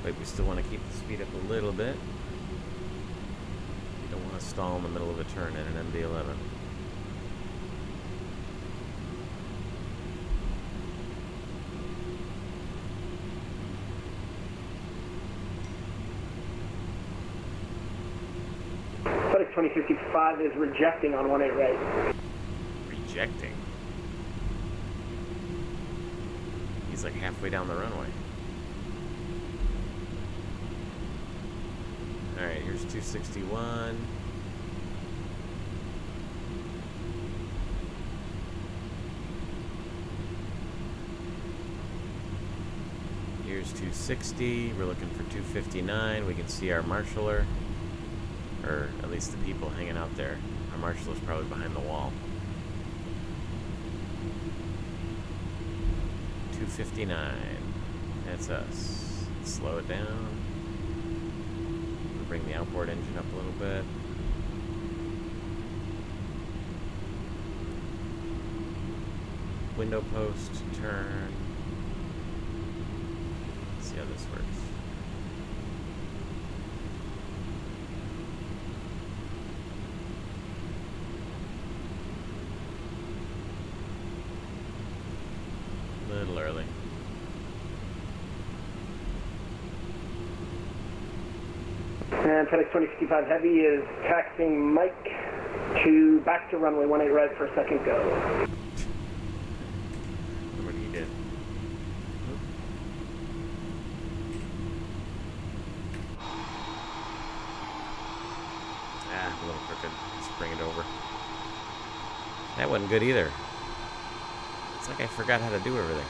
But we still want to keep the speed up a little bit. You don't want to stall in the middle of a turn in an MD-11. FedEx 2055 is rejecting on 18 right. Rejecting? He's like halfway down the runway. Alright, here's 261. Here's 260. We're looking for 259. We can see our marshaller. Or at least the people hanging out there. Our marshaller's probably behind the wall. 259. That's us. Slow it down. Bring the outboard engine up a little bit. Window post, turn. Let's see how this works. A little early. And FedEx 2055 Heavy is taxiing Mike back to runway 18 right for a second go. What he did. A little crooked. Let's bring it over. That wasn't good either. It's like I forgot how to do everything.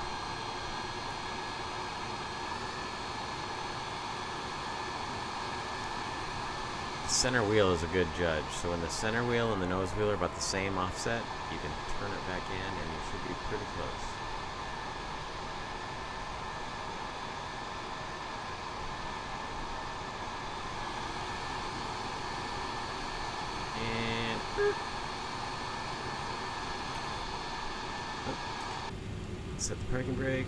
Center wheel is a good judge. So when the center wheel and the nose wheel are about the same offset, you can turn it back in and you should be pretty close. And set the parking brake.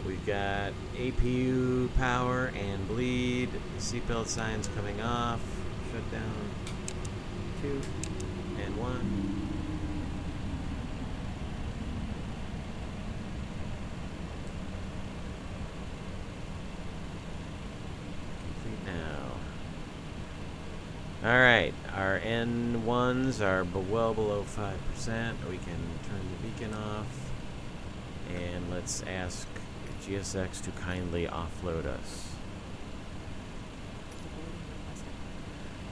We've got APU power and bleed. Seatbelt signs coming off. Shut down. 2 and 1. Complete now. Alright, our N1s are well below 5%. We can turn the beacon off. And let's ask GSX to kindly offload us.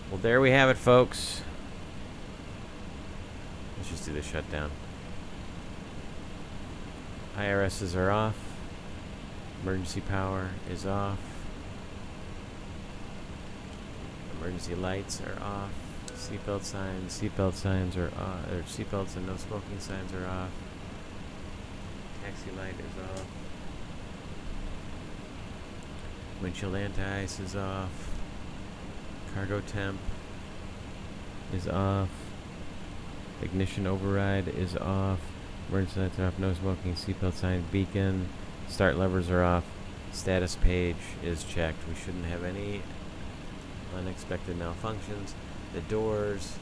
Well, there we have it, folks. Let's just do the shutdown. IRSs are off. Emergency power is off. Emergency lights are off. Seatbelt signs are off. Or seatbelts and no smoking signs are off. Taxi light is off. Windshield anti-ice is off. Cargo temp is off. Ignition override is off. Emergency lights are off. No smoking. Seatbelt sign. Beacon. Start levers are off. Status page is checked. We shouldn't have any unexpected malfunctions. The doors.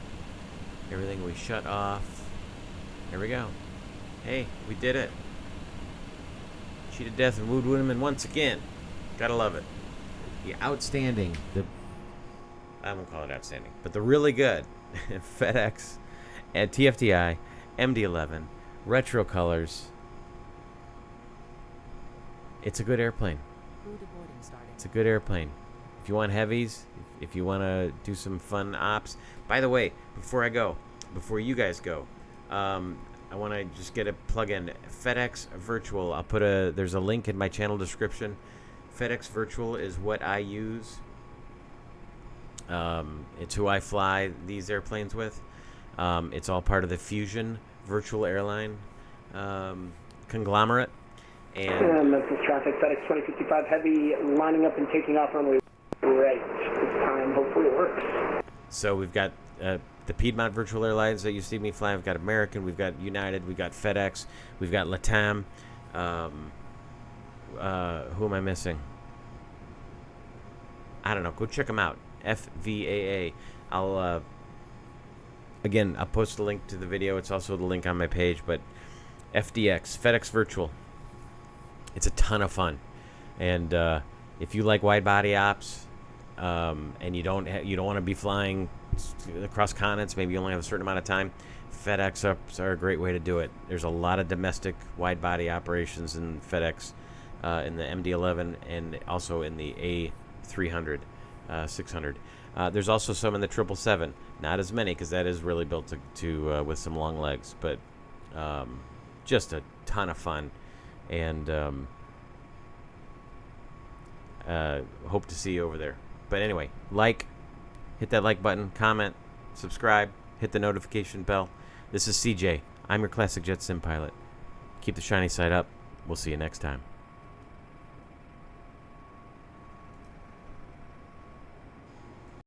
Everything we shut off. There we go. Hey, we did it. Cheated death and wooed women once again. Gotta love it. The outstanding, I won't call it outstanding, but the really good FedEx and TFDI MD-11 retro colors. It's a good airplane. It's a good airplane. If you want heavies, if you want to do some fun ops. By the way, before you guys go, I want to just get a plug-in. FedEx Virtual. I'll put there's a link in my channel description. FedEx Virtual is what I use. It's who I fly these airplanes with. It's all part of the Fusion Virtual Airline conglomerate. And Memphis traffic, FedEx 2055 Heavy, lining up and taking off runway right this time. Hopefully it works. So we've got the Piedmont Virtual Airlines that you see me flying. We've got American, we've got United, we've got FedEx, we've got LATAM. Who am I missing? I don't know. Go check them out. FVAA. I'll post a link to the video. It's also the link on my page. But FDX, FedEx Virtual. It's a ton of fun, and if you like wide body ops, and you don't want to be flying across continents, maybe you only have a certain amount of time, FedEx ups are a great way to do it. There's a lot of domestic wide body operations in FedEx, in the MD-11 and also in the A300, 600. There's also some in the 777. Not as many because that is really built to with some long legs, but just a ton of fun. And hope to see you over there. But anyway, hit that like button, comment, subscribe, hit the notification bell. This is CJ. I'm your Classic Jet Sim pilot. Keep the shiny side up. We'll see you next time.